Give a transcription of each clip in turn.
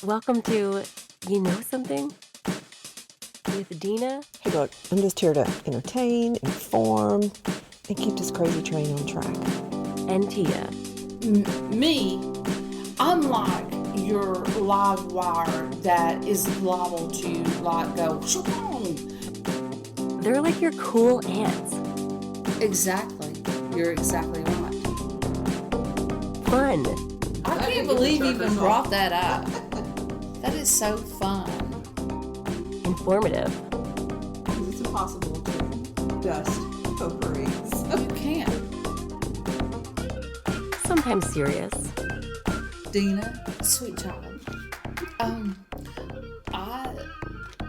Welcome to You Know Something with Dena Hey, look, I'm just here to entertain, inform, and keep this crazy train on track. and Tia. Me, unlike your live wire that is liable to go shoo-boom. They're like your cool aunts. Exactly. You're exactly right. Fun, I can't believe you even brought that up. That is so fun. informative, It's impossible to dust potpourris. You can't. sometimes serious. Dena, sweet child. I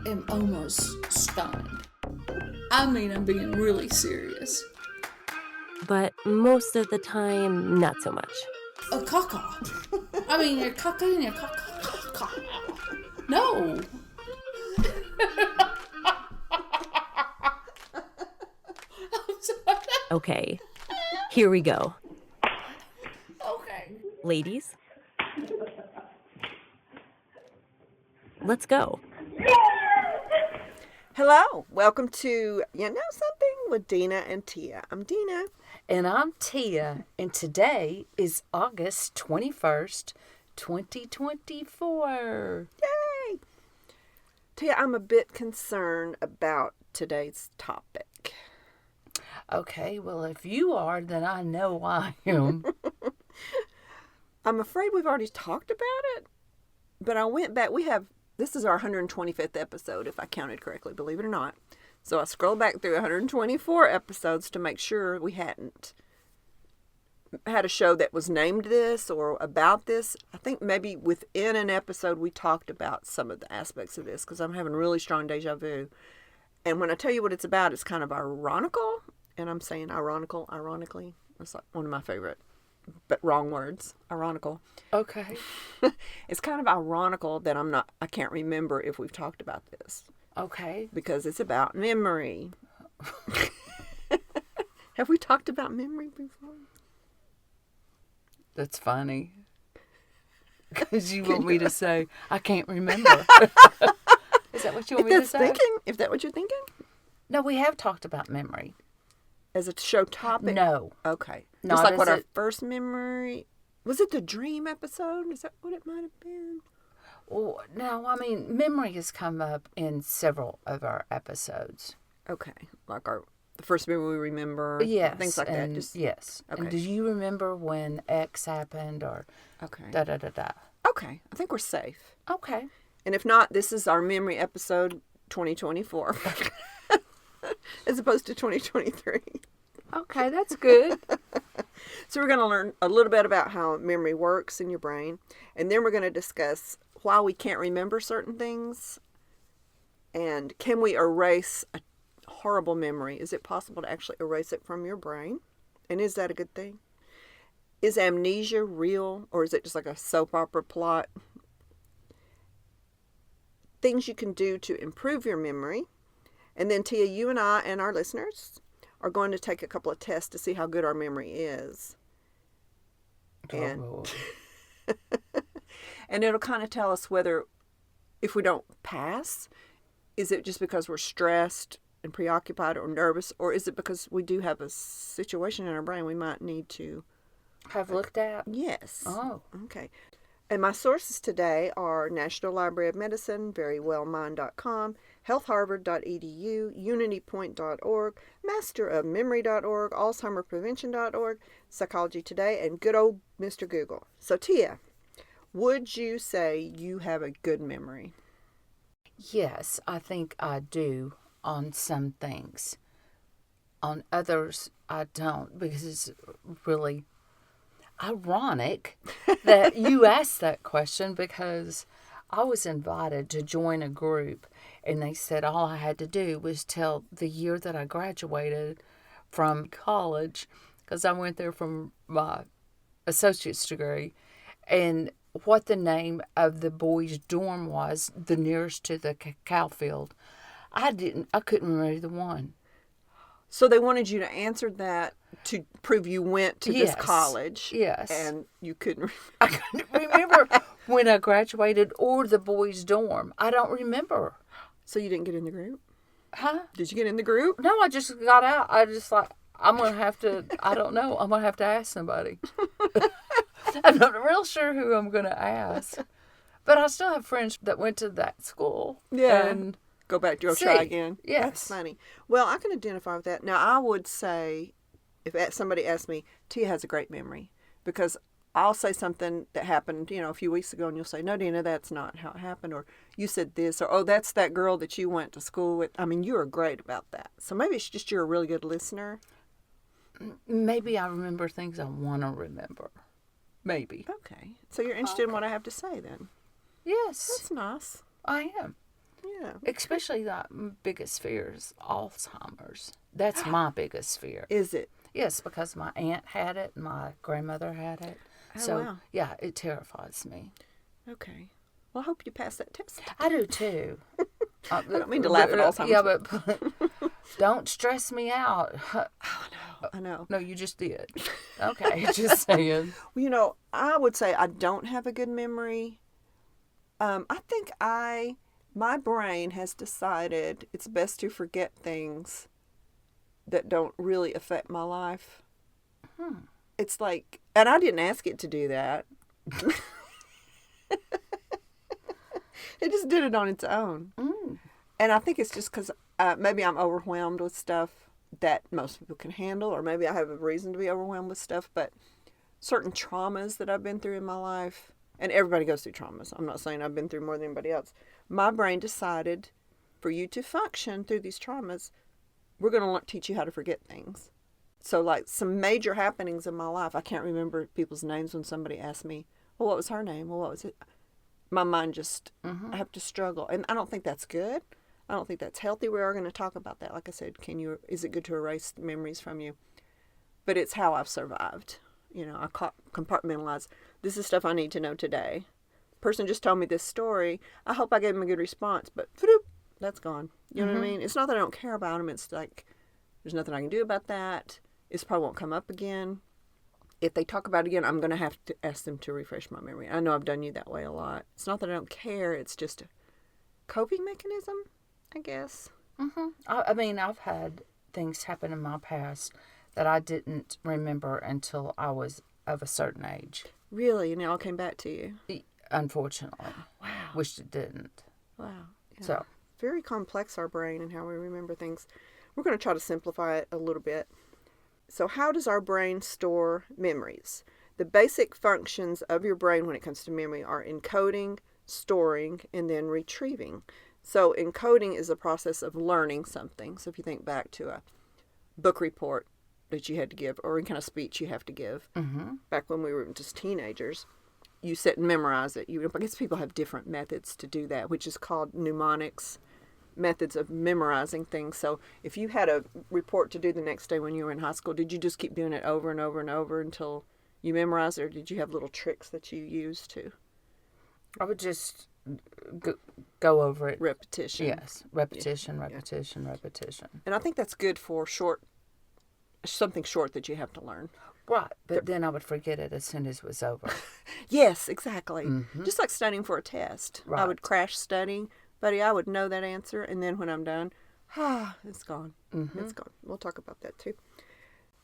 am almost stunned. I mean, I'm being really serious. But most of the time, not so much. A caca. I mean, you're caca and you're caca. No. I'm sorry. Okay, here we go. Okay. Ladies, let's go. Hello, welcome to You Know Something with Dena and Tia. I'm Dena. And I'm Tia, and today is August 21st, 2024. Yay! Tia, I'm a bit concerned about today's topic. Okay, well, if you are, then I know I am. I'm afraid we've already talked about it, but I went back. This is our 125th episode, if I counted correctly, believe it or not. So I scrolled back through 124 episodes to make sure we hadn't had a show that was named this or about this. I think maybe within an episode we talked about some of the aspects of this because I'm having really strong deja vu. And when I tell you what it's about, it's kind of ironical. And I'm saying ironically. That's like one of my favorite, but wrong words. Ironical. Okay. It's kind of ironical that I can't remember if we've talked about this. Okay. Because it's about memory. Have we talked about memory before? That's funny. Because you want me to say, I can't remember. Is that what you want me to say? If that's what you're thinking? No, we have talked about memory. As a show topic? No. Okay. Not Just like as what our a- first memory... Was it the dream episode? Is that what it might have been? Well, no, I mean, memory has come up in several of our episodes. Okay. Like the first memory we remember? Yes. Things like that. and Just, yes. Okay. And do you remember when X happened or okay. da-da-da-da? Okay. I think we're safe. Okay. And if not, this is our memory episode 2024. As opposed to 2023. Okay, that's good. So we're going to learn a little bit about how memory works in your brain. And then we're going to discuss why we can't remember certain things. And can we erase a horrible memory? Is it possible to actually erase it from your brain? And is that a good thing? Is amnesia real? Or is it just like a soap opera plot? Things you can do to improve your memory. And then, Tia, you and I and our listeners are going to take a couple of tests to see how good our memory is. And, and it'll kind of tell us whether, if we don't pass, is it just because we're stressed and preoccupied or nervous, or is it because we do have a situation in our brain we might need to Have looked at? Yes. Oh. Okay. And my sources today are National Library of Medicine, verywellmind.com, healthharvard.edu, unitypoint.org, masterofmemory.org, alzheimerprevention.org, Psychology Today, and good old Mr. Google. So, Tia, would you say you have a good memory? Yes, I think I do on some things. On others, I don't, because it's really ironic that you asked that question, because I was invited to join a group and they said all I had to do was tell the year that I graduated from college, because I went there from my associate's degree, and what the name of the boys' dorm was, the nearest to the cacao field. I couldn't remember the one. So they wanted you to answer that to prove you went to this Yes. college. Yes. And you couldn't I couldn't remember when I graduated or the boys' dorm. I don't remember. So you didn't get in the group? Huh? Did you get in the group? No, I just got out. I just like, I'm going to have to, I don't know. I'm going to have to ask somebody. I'm not real sure who I'm going to ask. But I still have friends that went to that school. Yeah. And Go back to go see. try again. Yes. That's funny. Well, I can identify with that. Now, I would say, if somebody asked me, Tia has a great memory, because I'll say something that happened, a few weeks ago, and you'll say, no, Dena, that's not how it happened, or you said this, or, oh, that's that girl that you went to school with. I mean, you are great about that. So maybe it's just you're a really good listener. maybe I remember things I want to remember. Maybe. Okay. So you're interested in what I have to say then. Yes, That's nice. I am. Yeah. Especially my biggest fear is Alzheimer's. That's my biggest fear. Is it? Yes, because my aunt had it, my grandmother had it. Oh, So, wow. yeah, it terrifies me. Okay. Well, I hope you pass that test. I do too. I don't mean to laugh at Alzheimer's. Yeah, but don't stress me out. I know. No, you just did. Okay, just saying. Well, I would say I don't have a good memory. I think my brain has decided it's best to forget things that don't really affect my life. It's like, and I didn't ask it to do that. It just did it on its own. And I think it's just because maybe I'm overwhelmed with stuff that most people can handle, or maybe I have a reason to be overwhelmed with stuff, but certain traumas that I've been through in my life, and everybody goes through traumas. I'm not saying I've been through more than anybody else. My brain decided for you to function through these traumas, we're going to teach you how to forget things. So like some major happenings in my life, I can't remember people's names when somebody asked me, well, what was her name? Well, what was it? My mind just, I have to struggle. And I don't think that's good. I don't think that's healthy. We are going to talk about that. Like I said, is it good to erase memories from you? But it's how I've survived. I compartmentalize. This is stuff I need to know today. Person just told me this story. I hope I gave him a good response, but that's gone. You know what I mean? It's not that I don't care about him. It's like there's nothing I can do about that. It probably won't come up again. If they talk about it again, I'm going to have to ask them to refresh my memory. I know I've done you that way a lot. It's not that I don't care. It's just a coping mechanism, I guess. I mean, I've had things happen in my past that I didn't remember until I was of a certain age. Really? And it all came back to you? Unfortunately. Wow. Wished it didn't. Wow. Yeah. So, Very complex, our brain, and how we remember things. We're going to try to simplify it a little bit. So how does our brain store memories? The basic functions of your brain when it comes to memory are encoding, storing, and then retrieving. So encoding is a process of learning something. So if you think back to a book report that you had to give, or any kind of speech you have to give, back when we were just teenagers, you sit and memorize it. I guess people have different methods to do that, which is called mnemonics, methods of memorizing things. So if you had a report to do the next day when you were in high school, did you just keep doing it over and over and over until you memorized it, or did you have little tricks that you used to? I would just go over it. Repetition. Yes. Repetition. And I think that's good for something short that you have to learn. Right. But then I would forget it as soon as it was over. Yes, exactly. Just like studying for a test. I Right. would crash studying. Buddy, I would know that answer, and then when I'm done, it's gone. It's gone. We'll talk about that too.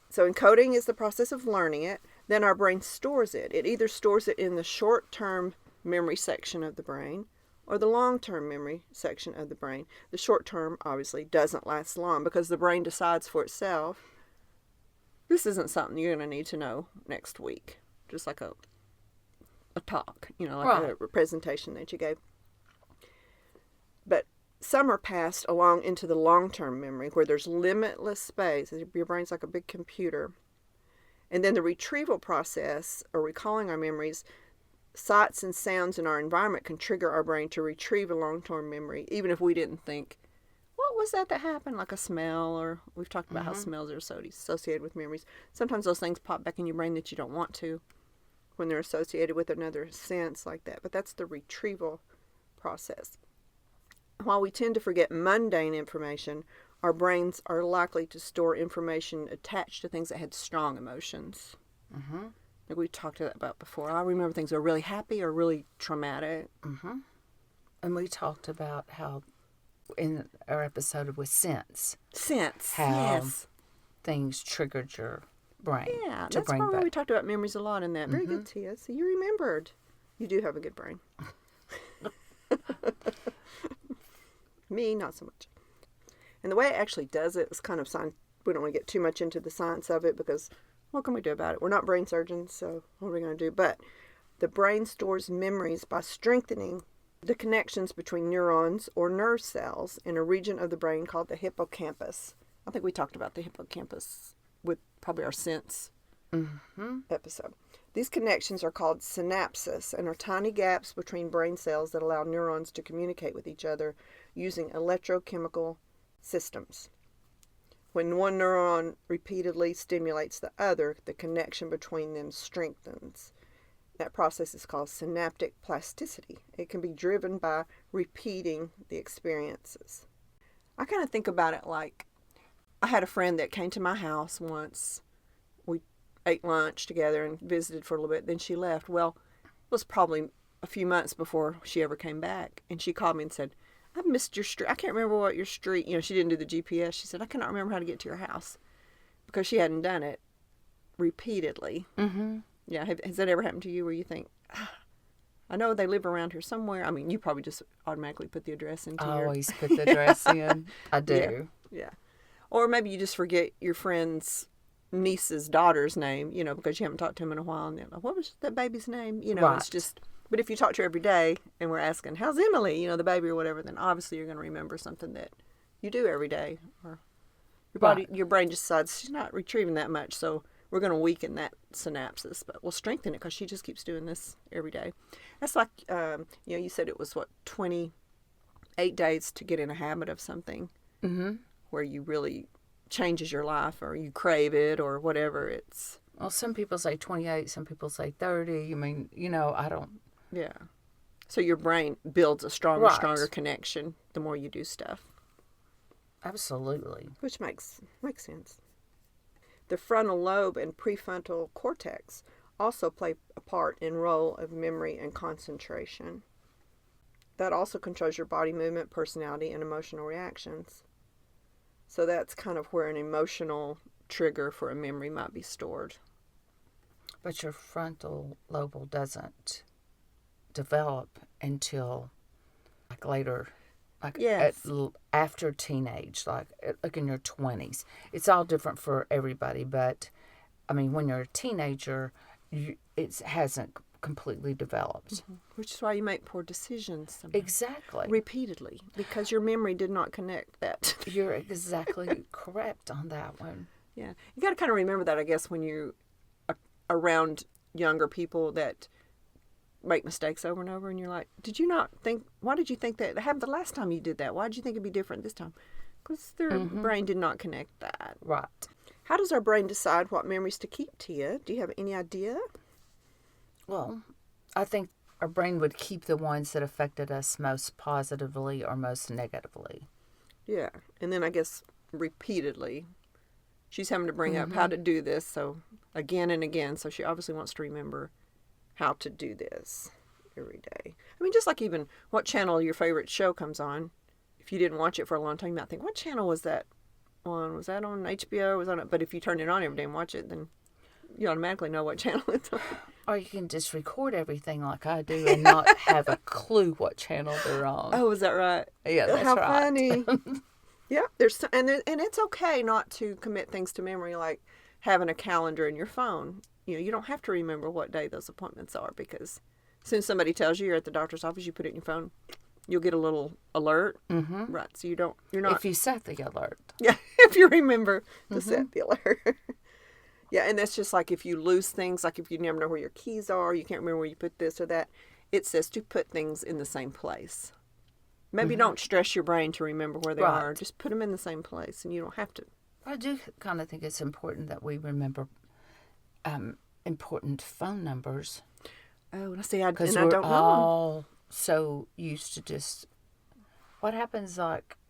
So encoding is the process of learning it. Then our brain stores it. It either stores it in the short-term memory section of the brain or the long-term memory section of the brain. The short-term, obviously, doesn't last long because the brain decides for itself, this isn't something you're going to need to know next week. Just like a talk, like a presentation that you gave. But some are passed along into the long-term memory where there's limitless space. Your brain's like a big computer. And then the retrieval process, or recalling our memories, sights and sounds in our environment can trigger our brain to retrieve a long-term memory, even if we didn't think, what was that happened? Like a smell, or we've talked about how smells are associated with memories. Sometimes those things pop back in your brain that you don't want to when they're associated with another sense like that. But that's the retrieval process. While we tend to forget mundane information, our brains are likely to store information attached to things that had strong emotions. Like we talked about before. I remember things that are really happy or really traumatic. And we talked about how in our episode with sense, Sense, how yes. things triggered your brain Yeah, to that's bring probably back. we talked about memories a lot in that. Very good, Tia. So you remembered. You do have a good brain. Me, not so much. And the way it actually does it is kind of science. We don't want to get too much into the science of it because what can we do about it? We're not brain surgeons, so what are we going to do? But the brain stores memories by strengthening the connections between neurons or nerve cells in a region of the brain called the hippocampus. I think we talked about the hippocampus with probably our sense episode. These connections are called synapses and are tiny gaps between brain cells that allow neurons to communicate with each other using electrochemical systems. When one neuron repeatedly stimulates the other, the connection between them strengthens. That process is called synaptic plasticity. It can be driven by repeating the experiences. I kind of think about it like I had a friend that came to my house once. We ate lunch together and visited for a little bit. Then she left. Well, it was probably a few months before she ever came back. And she called me and said, I've missed your street. I can't remember what your street, she didn't do the GPS. She said, I cannot remember how to get to your house because she hadn't done it repeatedly. Mm-hmm. Yeah. Has that ever happened to you where you think, I know they live around here somewhere. I mean, you probably just automatically put the address into I your... always put the address in. I do. Yeah. Or maybe you just forget your friend's niece's daughter's name, because you haven't talked to him in a while. And they're like, what was that baby's name? Right. It's just... But if you talk to her every day and we're asking, how's Emily, the baby or whatever, then obviously you're going to remember something that you do every day. Or your brain just decides she's not retrieving that much, so we're going to weaken that synapses, but we'll strengthen it because she just keeps doing this every day. That's like, you said it was, 28 days to get in a habit of something where you really changes your life or you crave it or whatever. It's... Well, some people say 28, some people say 30. I mean, I don't... Yeah. So your brain builds a stronger, Right. stronger connection the more you do stuff. Absolutely. Which makes sense. The frontal lobe and prefrontal cortex also play a part in role of memory and concentration. That also controls your body movement, personality, and emotional reactions. So that's kind of where an emotional trigger for a memory might be stored. But your frontal lobe doesn't develop until later, Yes. after teenage, like in your 20s. It's all different for everybody, but I mean, when you're a teenager, it hasn't completely developed. Which is why you make poor decisions sometimes. Exactly. Repeatedly, because your memory did not connect that. You're exactly correct on that one. Yeah. You got to kind of remember that, I guess, when you around younger people that make mistakes over and over, and you're like, why did you think that happened the last time you did that? Why did you think it'd be different this time? Because their brain did not connect that. Right. How does our brain decide what memories to keep, Tia? Do you have any idea? Well, I think our brain would keep the ones that affected us most positively or most negatively. Yeah. And then I guess repeatedly, she's having to bring up how to do this, so again and again. So she obviously wants to remember how to do this every day. I mean, just like even what channel your favorite show comes on. If you didn't watch it for a long time, you might think, what channel was that on? Was that on HBO? Was on it? But if you turn it on every day and watch it, then you automatically know what channel it's on. Or you can just record everything like I do and not have a clue what channel they're on. Oh, is that right? Yeah, that's How right. funny. Yeah, and it's okay not to commit things to memory, like having a calendar in your phone. You don't have to remember what day those appointments are, because as soon as somebody tells you you're at the doctor's office, you put it in your phone, you'll get a little alert. Mm-hmm. Right, so you're not... If you set the alert. Yeah, if you remember to set the alert. Yeah, and that's just like if you lose things, like if you never know where your keys are, you can't remember where you put this or that, it says to put things in the same place. Maybe don't stress your brain to remember where they are. Just put them in the same place, and you don't have to. I do kind of think it's important that we remember important phone numbers. Oh, and I see, and Because I we're don't know. all so used to just... What happens,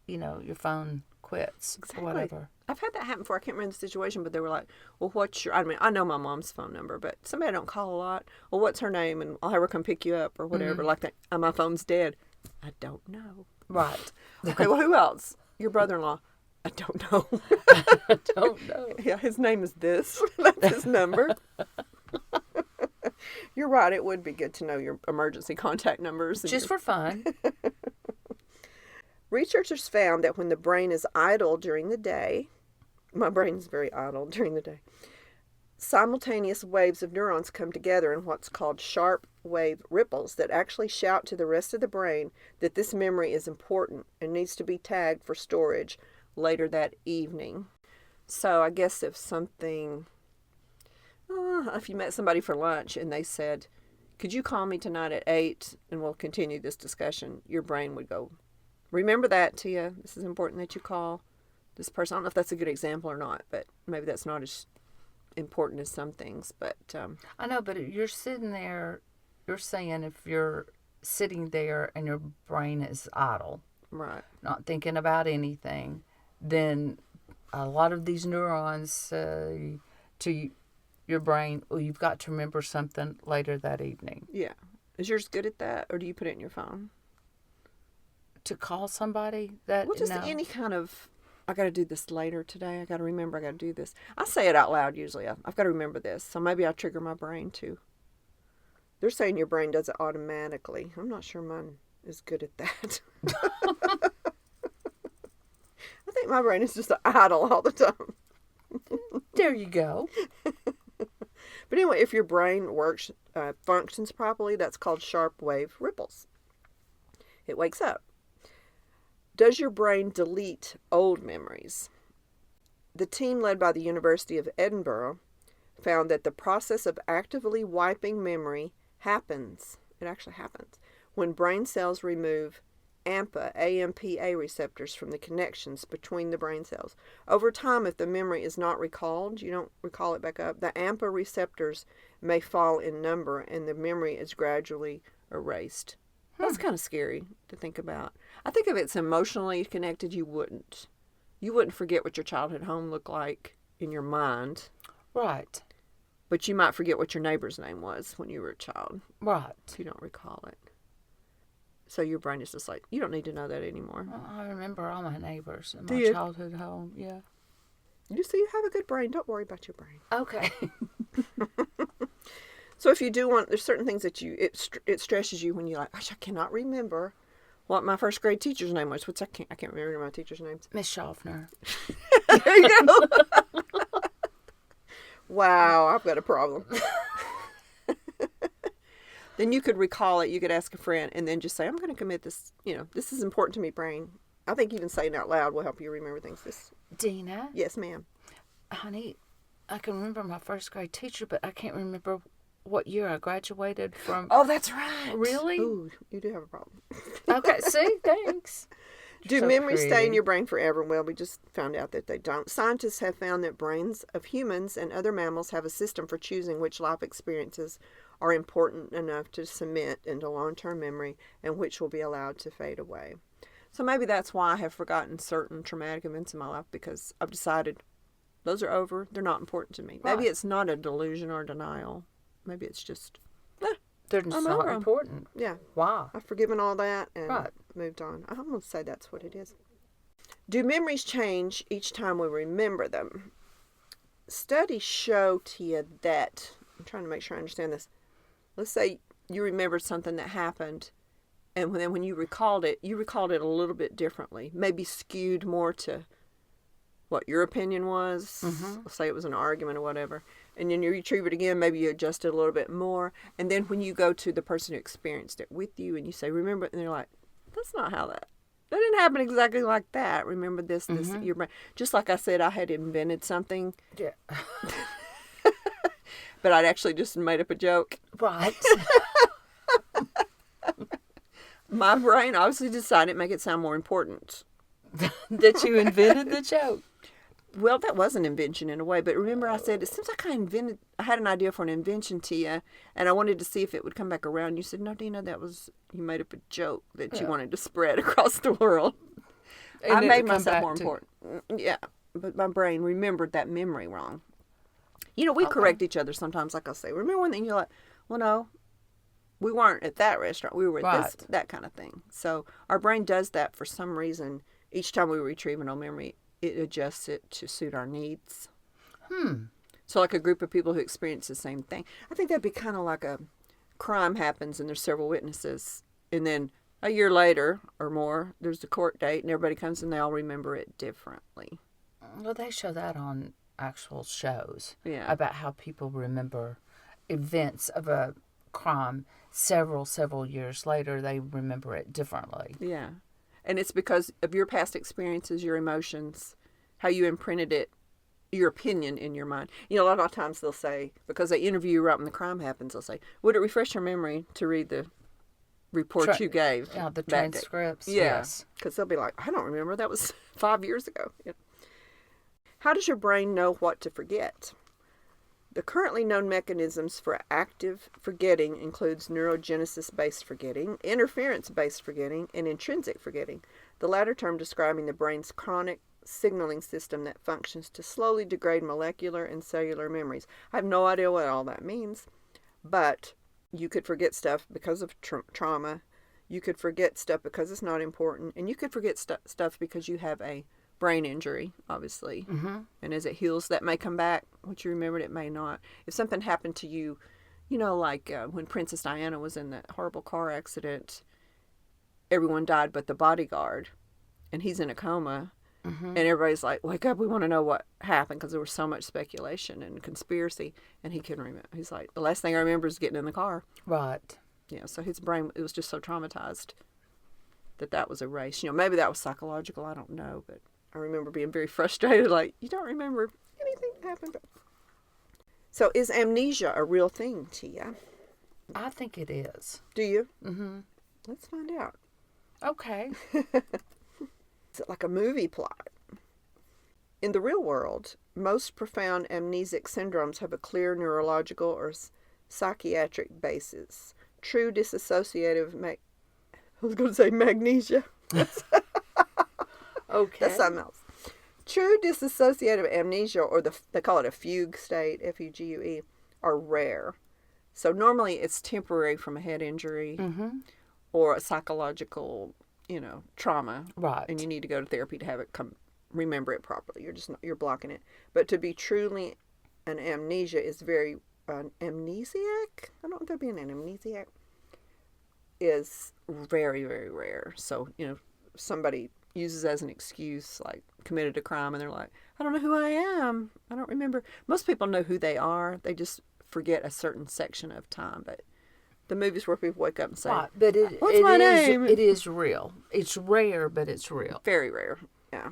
your phone quits Exactly. or whatever. I've had that happen before. I can't remember the situation, but they were like, well, what's your, I mean, I know my mom's phone number, but somebody I don't call a lot. Well, what's her name? And I'll have her come pick you up or whatever. Like that. My phone's dead. I don't know. Right. Okay, well, who else? Your brother-in-law. I don't know. I don't know. Yeah, his name is this. That's his number. You're right. It would be good to know your emergency contact numbers. Just for fun. Researchers found that when the brain is idle during the day, my brain is very idle during the day, simultaneous waves of neurons come together in what's called sharp wave ripples that actually shout to the rest of the brain that this memory is important and needs to be tagged for storage later that evening. So I guess if something, if you met somebody for lunch and they said, could you call me tonight at 8 and we'll continue this discussion, your brain would go, remember that, Tia. This is important that you call this person. I don't know if that's a good example or not, but maybe that's not as important as some things. But I know, but you're sitting there, you're saying if you're sitting there and your brain is idle, right, not thinking about anything, then a lot of these neurons say to your brain, oh, you've got to remember something later that evening. Yeah. Is yours good at that, or do you put it in your phone? To call somebody that, Well, just no. any kind of, I got to do this later today. I got to remember I got to do this. I say it out loud usually. I've got to remember this. So maybe I trigger my brain too. They're saying your brain does it automatically. I'm not sure mine is good at that. I think my brain is just idle all the time. There you go. But anyway, if your brain works, functions properly, that's called sharp wave ripples. It wakes up. Does your brain delete old memories? The team led by the University of Edinburgh found that the process of actively wiping memory happens, it actually happens, when brain cells remove AMPA receptors from the connections between the brain cells. Over time, if the memory is not recalled, you don't recall it back up, the AMPA receptors may fall in number and the memory is gradually erased. That's kind of scary to think about. I think if it's emotionally connected, you wouldn't forget what your childhood home looked like in your mind. Right. But you might forget what your neighbor's name was when you were a child. Right. If you don't recall it. So your brain is just like, you don't need to know that anymore. Well, I remember all my neighbors in Do my you? childhood home. Yeah. You see, you have a good brain. Don't worry about your brain. Okay. So if you do want, there's certain things that it stresses you when you're like, gosh, I cannot remember what my first grade teacher's name was. I can't remember my teacher's names. Miss Schaffner. There you go. Wow, I've got a problem. Then you could recall it. You could ask a friend and then just say, I'm going to commit this. This is important to me, brain. I think even saying it out loud will help you remember things. Dena? Yes, ma'am. Honey, I can remember my first grade teacher, but I can't remember what year I graduated from. Oh, that's right. Really? Ooh, you do have a problem. Okay, see? Thanks. Do So memories stay in creative. your brain forever? Well, we just found out that they don't. Scientists have found that brains of humans and other mammals have a system for choosing which life experiences are important enough to cement into long-term memory and which will be allowed to fade away. So maybe that's why I have forgotten certain traumatic events in my life, because I've decided those are over. They're not important to me. Right. Maybe it's not a delusion or denial. Maybe it's just, They're just I'm not over 'em. important. yeah, Wow. I've forgiven all that and Right. moved on. I'm going to say that's what it is. Do memories change each time we remember them? Studies show, Tia, that, I'm trying to make sure I understand this. Let's say you remembered something that happened, and then when you recalled it a little bit differently, maybe skewed more to what your opinion was. Mm-hmm. Let's say it was an argument or whatever. And then you retrieve it again, maybe you adjust it a little bit more. And then when you go to the person who experienced it with you and you say, remember it, and they're like, that's not how that didn't happen exactly like that. Remember this, Mm-hmm. your brain. Just like I said, I had invented something, Yeah. but I'd actually just made up a joke. Right. My brain obviously decided to make it sound more important. That you invented the joke. Well, that was an invention in a way, but remember I said, it seems like I had an idea for an invention, Tia, and I wanted to see if it would come back around. You said, no, Dena, you made up a joke that you wanted to spread across the world. I And made it'll come myself back more to- important. Yeah, but my brain remembered that memory wrong. You know, we Okay. correct each other sometimes. Like I'll say, remember one thing? You're like, well, no, we weren't at that restaurant. We were at this, Right. that kind of thing. So our brain does that for some reason. Each time we retrieve an old memory, it adjusts it to suit our needs. So like a group of people who experience the same thing. I think that'd be kind of like a crime happens and there's several witnesses. And then a year later or more, there's the court date and everybody comes and they all remember it differently. Well, they show that on actual shows. Yeah. About how people remember events of a crime several years later. They remember it differently. Yeah. And it's because of your past experiences, your emotions, how you imprinted it, your opinion in your mind. You know, a lot of times they'll say, because they interview you right when the crime happens, they'll say, would it refresh your memory to read the report you gave? Yeah, the that day?" transcripts. Yeah. Yes. Because they'll be like, I don't remember. That was 5 years ago. Yeah. How does your brain know what to forget? The currently known mechanisms for active forgetting includes neurogenesis-based forgetting, interference-based forgetting, and intrinsic forgetting, the latter term describing the brain's chronic signaling system that functions to slowly degrade molecular and cellular memories. I have no idea what all that means, but you could forget stuff because of trauma. You could forget stuff because it's not important, and you could forget stuff because you have a brain injury, obviously. Mm-hmm. And as it heals, that may come back. What you remembered, it may not. If something happened to you, you know, like when Princess Diana was in that horrible car accident, everyone died but the bodyguard, and he's in a coma. Mm-hmm. And everybody's like, wake up, we want to know what happened, because there was so much speculation and conspiracy. And he couldn't remember. He's like, the last thing I remember is getting in the car. Right. Yeah, so his brain, it was just so traumatized that was erased. You know, maybe that was psychological, I don't know. But I remember being very frustrated, like, you don't remember anything that happened. So is amnesia a real thing, Tia? I think it is. Do you? Mm-hmm. Let's find out. Okay. Is it like a movie plot? In the real world, most profound amnesic syndromes have a clear neurological or psychiatric basis. True dissociative I was going to say magnesia. Okay. That's something else. True dissociative amnesia, or they call it a fugue state, F-U-G-U-E, are rare. So normally it's temporary from a head injury Mm-hmm. or a psychological, trauma. Right. And you need to go to therapy to have it remember it properly. You're blocking it. But to be truly an amnesia is very amnesiac. I don't know if they're being an amnesiac. Is very, very rare. So, somebody uses as an excuse, like committed a crime, and they're like, I don't know who I am. I don't remember. Most people know who they are. They just forget a certain section of time. But the movies where people wake up and say, Right. But what's my name? It is real. It's rare, but it's real. Very rare. Yeah.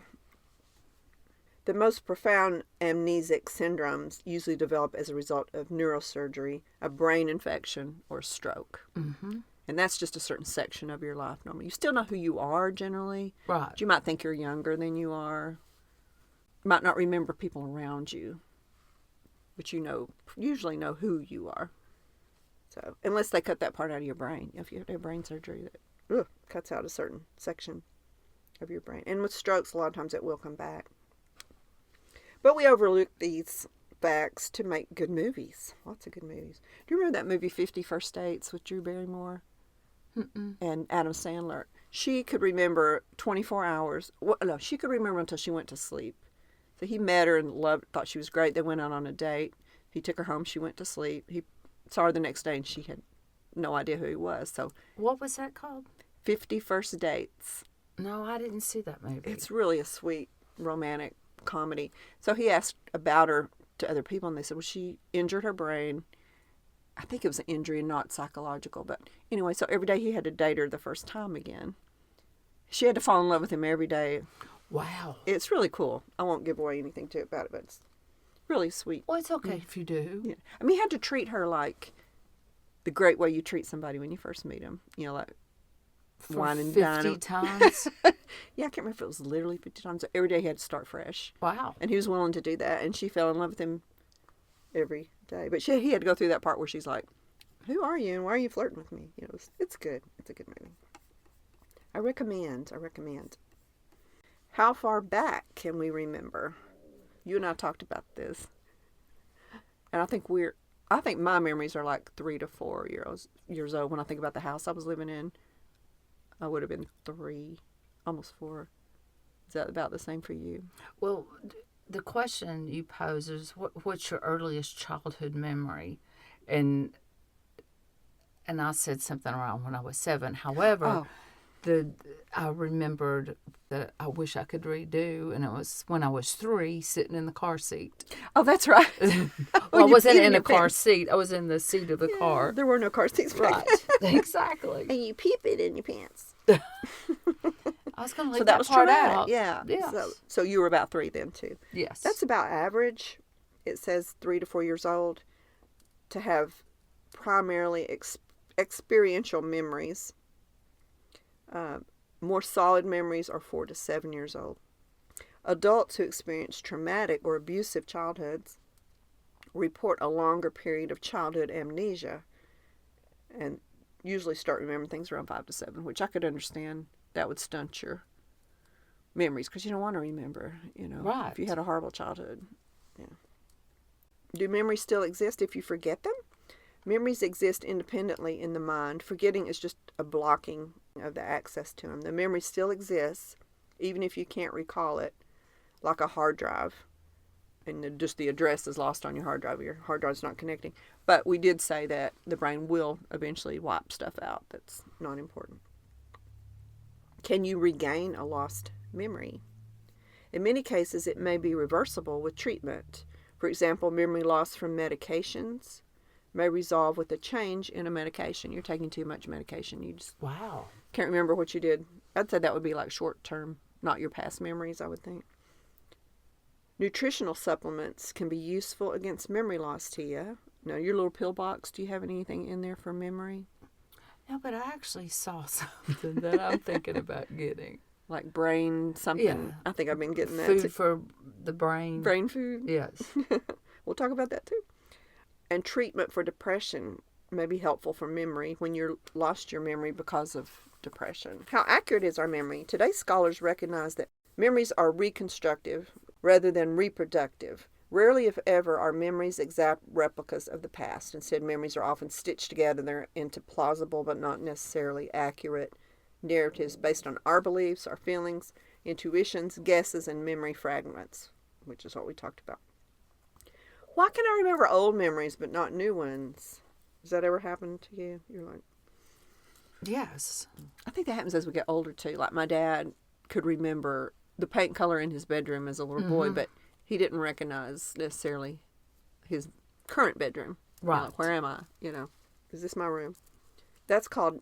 The most profound amnesic syndromes usually develop as a result of neurosurgery, a brain infection, or stroke. Mm-hmm. And that's just a certain section of your life normally. You still know who you are generally. Right. But you might think you're younger than you are. You might not remember people around you. But usually know who you are. So, unless they cut that part out of your brain. If you have to have brain surgery, that cuts out a certain section of your brain. And with strokes, a lot of times it will come back. But we overlook these facts to make good movies. Lots of good movies. Do you remember that movie 50 First Dates with Drew Barrymore? Mm-mm. And Adam Sandler? She could remember 24 hours. Well, no, she could remember until she went to sleep. So he met her and thought she was great. They went out on a date. He took her home. She went to sleep. He saw her the next day and she had no idea who he was. So What was that called? 50 First Dates. No, I didn't see that movie. It's really a sweet romantic comedy. So he asked about her to other people and they said, well, she injured her brain. I think it was an injury and not psychological. But anyway, so every day he had to date her the first time again. She had to fall in love with him every day. Wow. It's really cool. I won't give away anything to it about it, but it's really sweet. Well, it's okay if you do. Yeah. I mean, he had to treat her like the great way you treat somebody when you first meet them. Like For wine and 50 dine 'em. times? Yeah, I can't remember if it was literally 50 times. Every day he had to start fresh. Wow. And he was willing to do that. And she fell in love with him every day. But he had to go through that part where she's like, who are you and why are you flirting with me? It's good. It's a good movie. I recommend. How far back can we remember? You and I talked about this. And I think my memories are like 3 to 4 years old. When I think about the house I was living in, I would have been 3, almost 4. Is that about the same for you? Well, the question you pose is what's your earliest childhood memory? And I said something around when I was 7. However, Oh, I remembered that I wish I could redo, and it was when I was 3, sitting in the car seat. oh, that's right. Well, I When you wasn't peed in your a car pants. seat. I was in the seat of the Yeah, car. there were no car seats back Right. then. Exactly. And you peep it in your pants. I was going to leave So that was part traumatic. out. Yeah. Yes. So you were about 3 then too. Yes. That's about average. It says 3 to 4 years old to have primarily experiential memories. More solid memories are 4 to 7 years old. Adults who experience traumatic or abusive childhoods report a longer period of childhood amnesia and usually start remembering things around 5 to 7, which I could understand. That would stunt your memories because you don't want to remember, Right. if you had a horrible childhood. Yeah. Do memories still exist if you forget them? Memories exist independently in the mind. Forgetting is just a blocking of the access to them. The memory still exists, even if you can't recall it, like a hard drive. And just the address is lost on your hard drive. Your hard drive's not connecting. But we did say that the brain will eventually wipe stuff out that's not important. Can you regain a lost memory? In many cases, it may be reversible with treatment. For example, memory loss from medications may resolve with a change in a medication. You're taking too much medication. You just Wow. can't remember what you did. I'd say that would be like short term, not your past memories, I would think. Nutritional supplements can be useful against memory loss, Tia. Now, your little pill box, do you have anything in there for memory? No, but I actually saw something that I'm thinking about getting. Like brain something? Yeah. I think I've been getting that Food too. for the brain. Brain food? Yes. We'll talk about that too. And treatment for depression may be helpful for memory when you lost your memory because of depression. How accurate is our memory? Today's scholars recognize that memories are reconstructive rather than reproductive. Rarely, if ever, are memories exact replicas of the past. Instead, memories are often stitched together into plausible but not necessarily accurate narratives based on our beliefs, our feelings, intuitions, guesses, and memory fragments, which is what we talked about. Why can I remember old memories but not new ones? Has that ever happened to you? You're like, Yes. I think that happens as we get older too. Like my dad could remember the paint color in his bedroom as a little boy, but he didn't recognize necessarily his current bedroom. Right. Like, where am I? Is this my room? That's called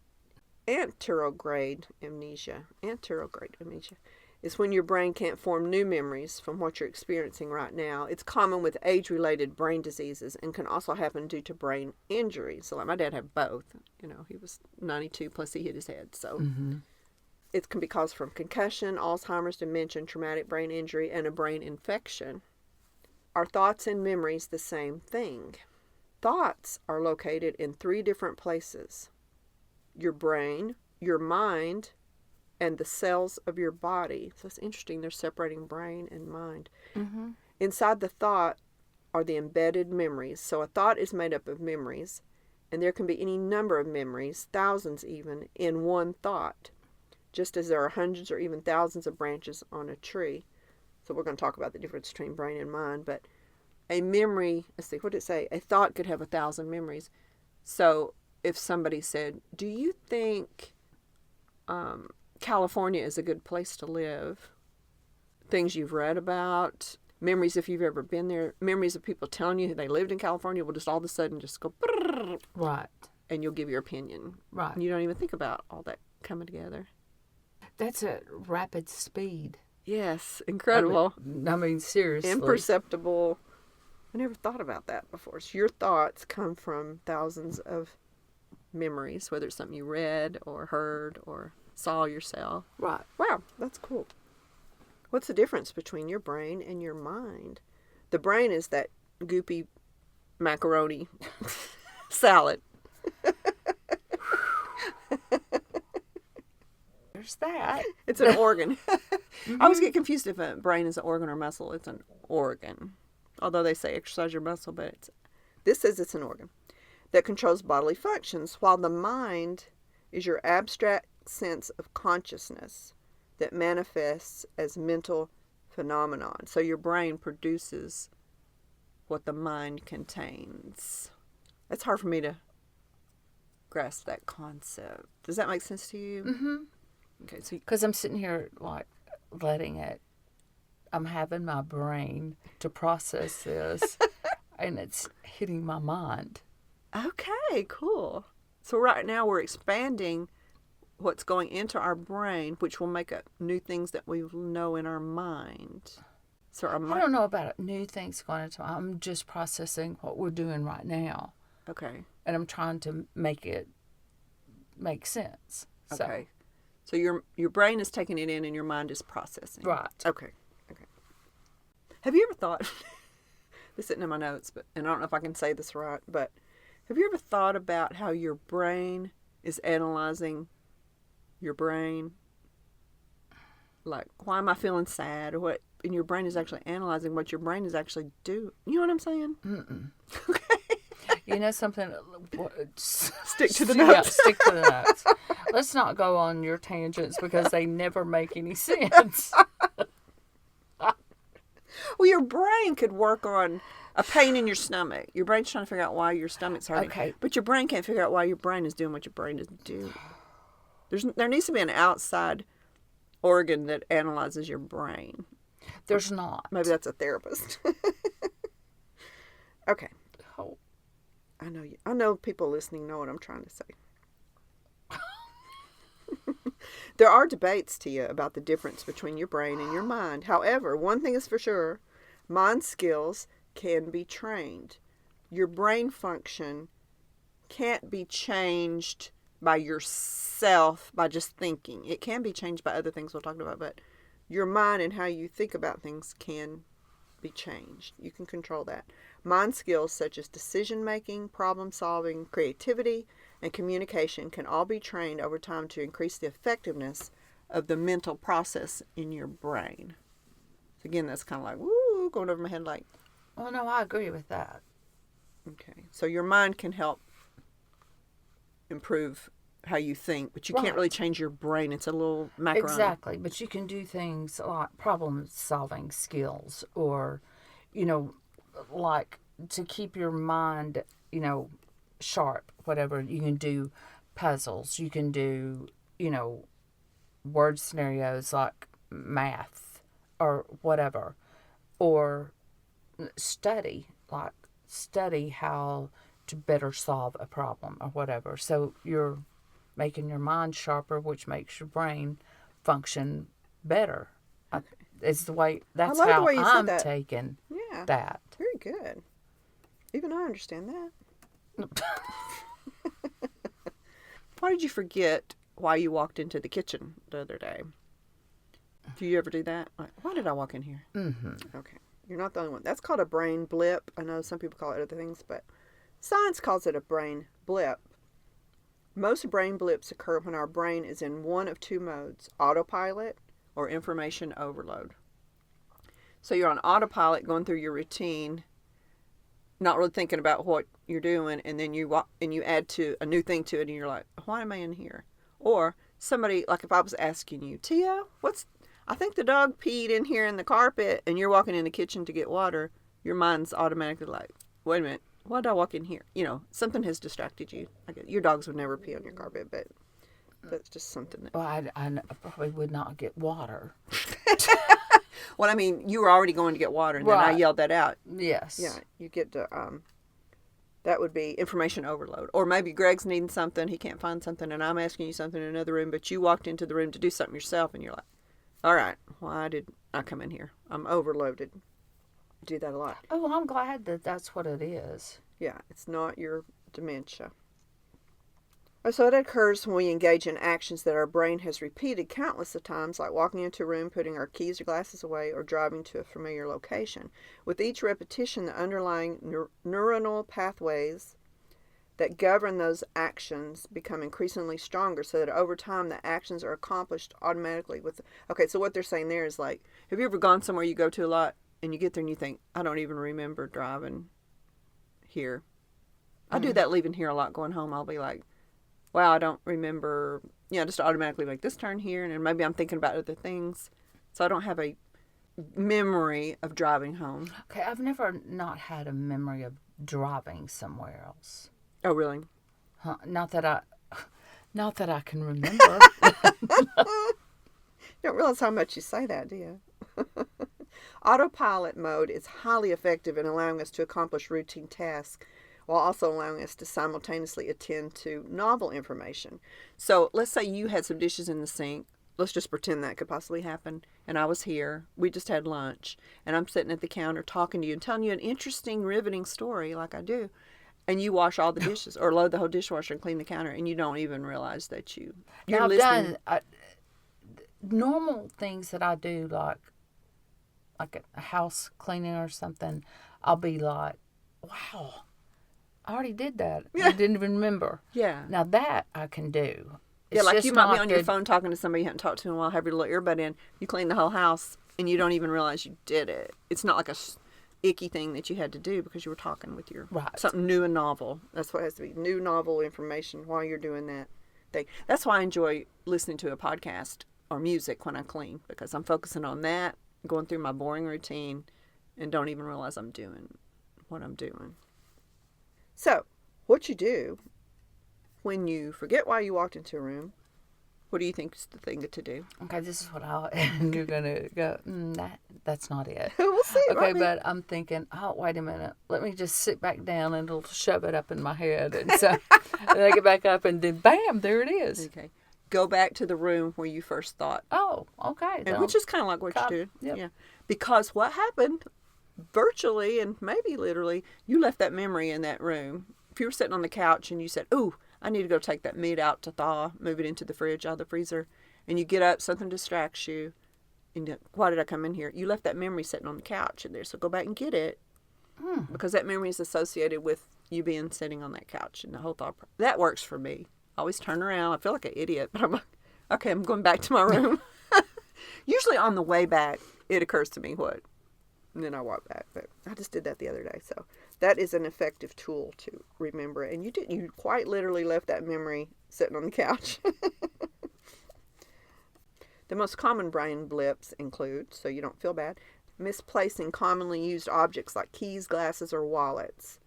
anterograde amnesia. Anterograde amnesia is when your brain can't form new memories from what you're experiencing right now. It's common with age-related brain diseases and can also happen due to brain injury. So like my dad had both. He was 92 plus he hit his head. So it can be caused from concussion, Alzheimer's, dementia, traumatic brain injury, and a brain infection. Are thoughts and memories the same thing? Thoughts are located in 3 different places: your brain, your mind, and the cells of your body. So it's interesting, they're separating brain and mind. Inside the thought are the embedded memories. So a thought is made up of memories, and there can be any number of memories, thousands even, in one thought, just as there are hundreds or even thousands of branches on a tree. So we're going to talk about the difference between brain and mind, but a memory, let's see, what did it say? A thought could have 1,000 memories. So if somebody said, do you think California is a good place to live? Things you've read about, memories if you've ever been there, memories of people telling you they lived in California will just all of a sudden just go, Right. and you'll give your opinion. Right. And you don't even think about all that coming together. That's at rapid speed. Yes, incredible. I mean, seriously. Imperceptible. I never thought about that before. So your thoughts come from thousands of memories, whether it's something you read or heard or saw yourself. Right. Wow, that's cool. What's the difference between your brain and your mind? The brain is that goopy macaroni salad. there's that. It's an organ. I always get confused if a brain is an organ or muscle. It's an organ. Although they say exercise your muscle, but this says it's an organ that controls bodily functions, while the mind is your abstract sense of consciousness that manifests as mental phenomenon. So your brain produces what the mind contains. It's hard for me to grasp that concept. Does that make sense to you? Mm-hmm. Okay, so Because I'm sitting here like letting it, I'm having my brain to process this and it's hitting my mind. okay, cool. So right now we're expanding what's going into our brain, which will make up new things that we know in our mind. So our I mind. don't know about new things going into I'm just processing what we're doing right now. Okay. And I'm trying to make it make sense. So, Okay. So your brain is taking it in and your mind is processing. right. Okay. Okay. Have you ever thought this isn't in my notes, but and I don't know if I can say this right, but have you ever thought about how your brain is analyzing your brain? Like, why am I feeling sad? Or what? And your brain is actually analyzing what your brain is actually doing. You know what I'm saying? Mm-mm. Okay. You know something? Stick to the Yeah, notes. stick to the notes. Let's not go on your tangents because they never make any sense. Well, your brain could work on a pain in your stomach. Your brain's trying to figure out why your stomach's hurting. Okay. But your brain can't figure out why your brain is doing what your brain is doing. There needs to be an outside organ that analyzes your brain. There's not. Maybe that's a therapist. Okay. Oh, I know people listening know what I'm trying to say. There are debates, Tia, about the difference between your brain and your mind. However, one thing is for sure, mind skills can be trained. Your brain function can't be changed by yourself by just thinking. It can be changed by other things we'll talk about, but your mind and how you think about things can be changed. You can control that. Mind skills such as decision making, problem solving, creativity, and communication can all be trained over time to increase the effectiveness of the mental process in your brain. So again, that's kind of like, woo, going over my head like, well, no, I agree with that. okay. So your mind can help improve how you think, but you can't Right. really change your brain. It's a little macaroni. Exactly. But you can do things like problem solving skills or, you know, like to keep your mind, you know, sharp, whatever. You can do puzzles. You can do, you know, word scenarios like math or whatever. Or study how to better solve a problem or whatever. So you're making your mind sharper, which makes your brain function better. It's the way, that's love the how way you said I'm that. taking Yeah. that. Very good. Even I understand that. Why did you forget why you walked into the kitchen the other day? Do you ever do that? Like, why did I walk in here? Mm-hmm. Okay. You're not the only one. That's called a brain blip. I know some people call it other things, but science calls it a brain blip. Most brain blips occur when our brain is in one of two modes, autopilot or information overload. So you're on autopilot going through your routine, not really thinking about what you're doing, and then you walk and you add to a new thing to it, and you're like, why am I in here? Or somebody, like if I was asking you, Tia, I think the dog peed in here in the carpet, and you're walking in the kitchen to get water, your mind's automatically like, wait a minute, why did I walk in here? You know, something has distracted you. Your dogs would never pee on your carpet, but that's just something that... Well, I probably would not get water. Well, I mean, you were already going to get water, and then I Right. yelled that out. Yes. Yeah, you get to, that would be information overload. Or maybe Greg's needing something, he can't find something, and I'm asking you something in another room, but you walked into the room to do something yourself, and you're like, all right, why did I come in here? I'm overloaded. Do that a lot. Oh, well, I'm glad that that's what it is. Yeah, it's not your dementia. So it occurs when we engage in actions that our brain has repeated countless of times, like walking into a room, putting our keys or glasses away, or driving to a familiar location. With each repetition, the underlying neuronal pathways that govern those actions become increasingly stronger so that over time the actions are accomplished automatically with. Okay, so what they're saying there is like, have you ever gone somewhere you go to a lot and you get there and you think, I don't even remember driving here. I do that leaving here a lot going home. I'll be like, wow, I don't remember, just automatically like this turn here, and then maybe I'm thinking about other things. So I don't have a memory of driving home. Okay, I've never not had a memory of driving somewhere else. Oh, really? Huh? Not that I can remember. You don't realize how much you say that, do you? Autopilot mode is highly effective in allowing us to accomplish routine tasks while also allowing us to simultaneously attend to novel information. So let's say you had some dishes in the sink. Let's just pretend that could possibly happen. And I was here. We just had lunch. And I'm sitting at the counter talking to you and telling you an interesting, riveting story like I do. And you wash all the dishes or load the whole dishwasher and clean the counter. And you don't even realize that you're Now, I've listening. done normal things that I do, like a house cleaning or something. I'll be like, wow, I already did that. Yeah. I didn't even remember. Yeah. Now that I can do. Yeah, It's like just you might be not on your the- phone talking to somebody you haven't talked to in a while, have your little earbud in, you clean the whole house, and you don't even realize you did it. It's not like a icky thing that you had to do because you were talking with your Right. something new and novel. That's what it has to be, new novel information while you're doing that thing. That's why I enjoy listening to a podcast or music when I clean, because I'm focusing on that, going through my boring routine, and don't even realize I'm doing what I'm doing. So, what you do when you forget why you walked into a room, what do you think is the thing to do? Okay, this is what and you're going to go, that's not it. We'll see. It Okay, might be. but I'm thinking, oh, wait a minute. Let me just sit back down and it'll shove it up in my head. And so and I get back up and then bam, there it is. Okay. Go back to the room where you first thought. Oh, okay. And which is kind of like what you do. Yep. Yeah. Because what happened, virtually and maybe literally, you left that memory in that room. If you were sitting on the couch and you said, ooh, I need to go take that meat out to thaw, move it into the fridge, out of the freezer, and you get up, something distracts you, and you, why did I come in here? You left that memory sitting on the couch in there, so go back and get it, because that memory is associated with you being sitting on that couch and the whole thought. That works for me. I always turn around. I feel like an idiot, but I'm like, okay, I'm going back to my room. Usually on the way back, it occurs to me what, and then I walk back. But I just did that the other day, so that is an effective tool to remember it. And you quite literally left that memory sitting on the couch. The most common brain blips include, so you don't feel bad, misplacing commonly used objects like keys, glasses, or wallets,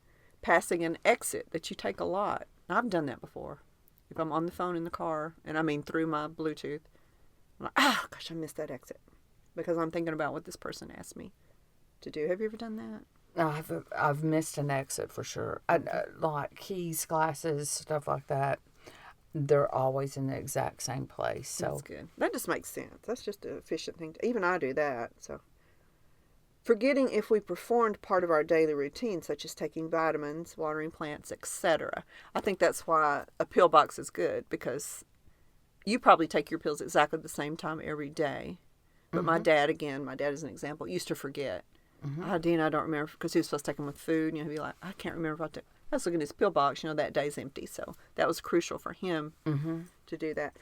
passing an exit that you take a lot. I've done that before. If I'm on the phone in the car, and I mean through my Bluetooth, I'm like, gosh, I missed that exit because I'm thinking about what this person asked me to do. Have you ever done that? No, I've missed an exit for sure. Like keys, glasses, stuff like that. They're always in the exact same place. So That's good. That just makes sense. That's just an efficient thing. Even I do that. So, forgetting if we performed part of our daily routine, such as taking vitamins, watering plants, etc. I think that's why a pill box is good, because you probably take your pills exactly the same time every day. But my dad is an example, used to forget. Dena, I don't remember, because he was supposed to take them with food. He'd be like, I can't remember if I was looking at his pill box. That day's empty. So that was crucial for him to do that.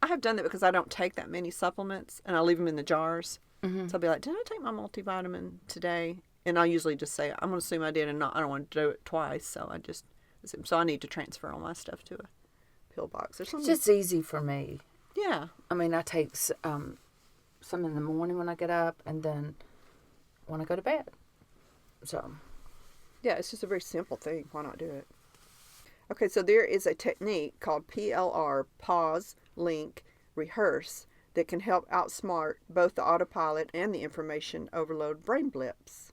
I have done that because I don't take that many supplements, and I leave them in the jars. So I'll be like, did I take my multivitamin today? And I'll usually just say, I'm going to assume I did, and I don't want to do it twice. So I need to transfer all my stuff to a pill box or it's something. just easy for me. Yeah. I mean, I take some in the morning when I get up and then when I go to bed. So, Yeah, it's just a very simple thing. Why not do it? Okay, so there is a technique called PLR, pause, link, rehearse, that can help outsmart both the autopilot and the information overload brain blips.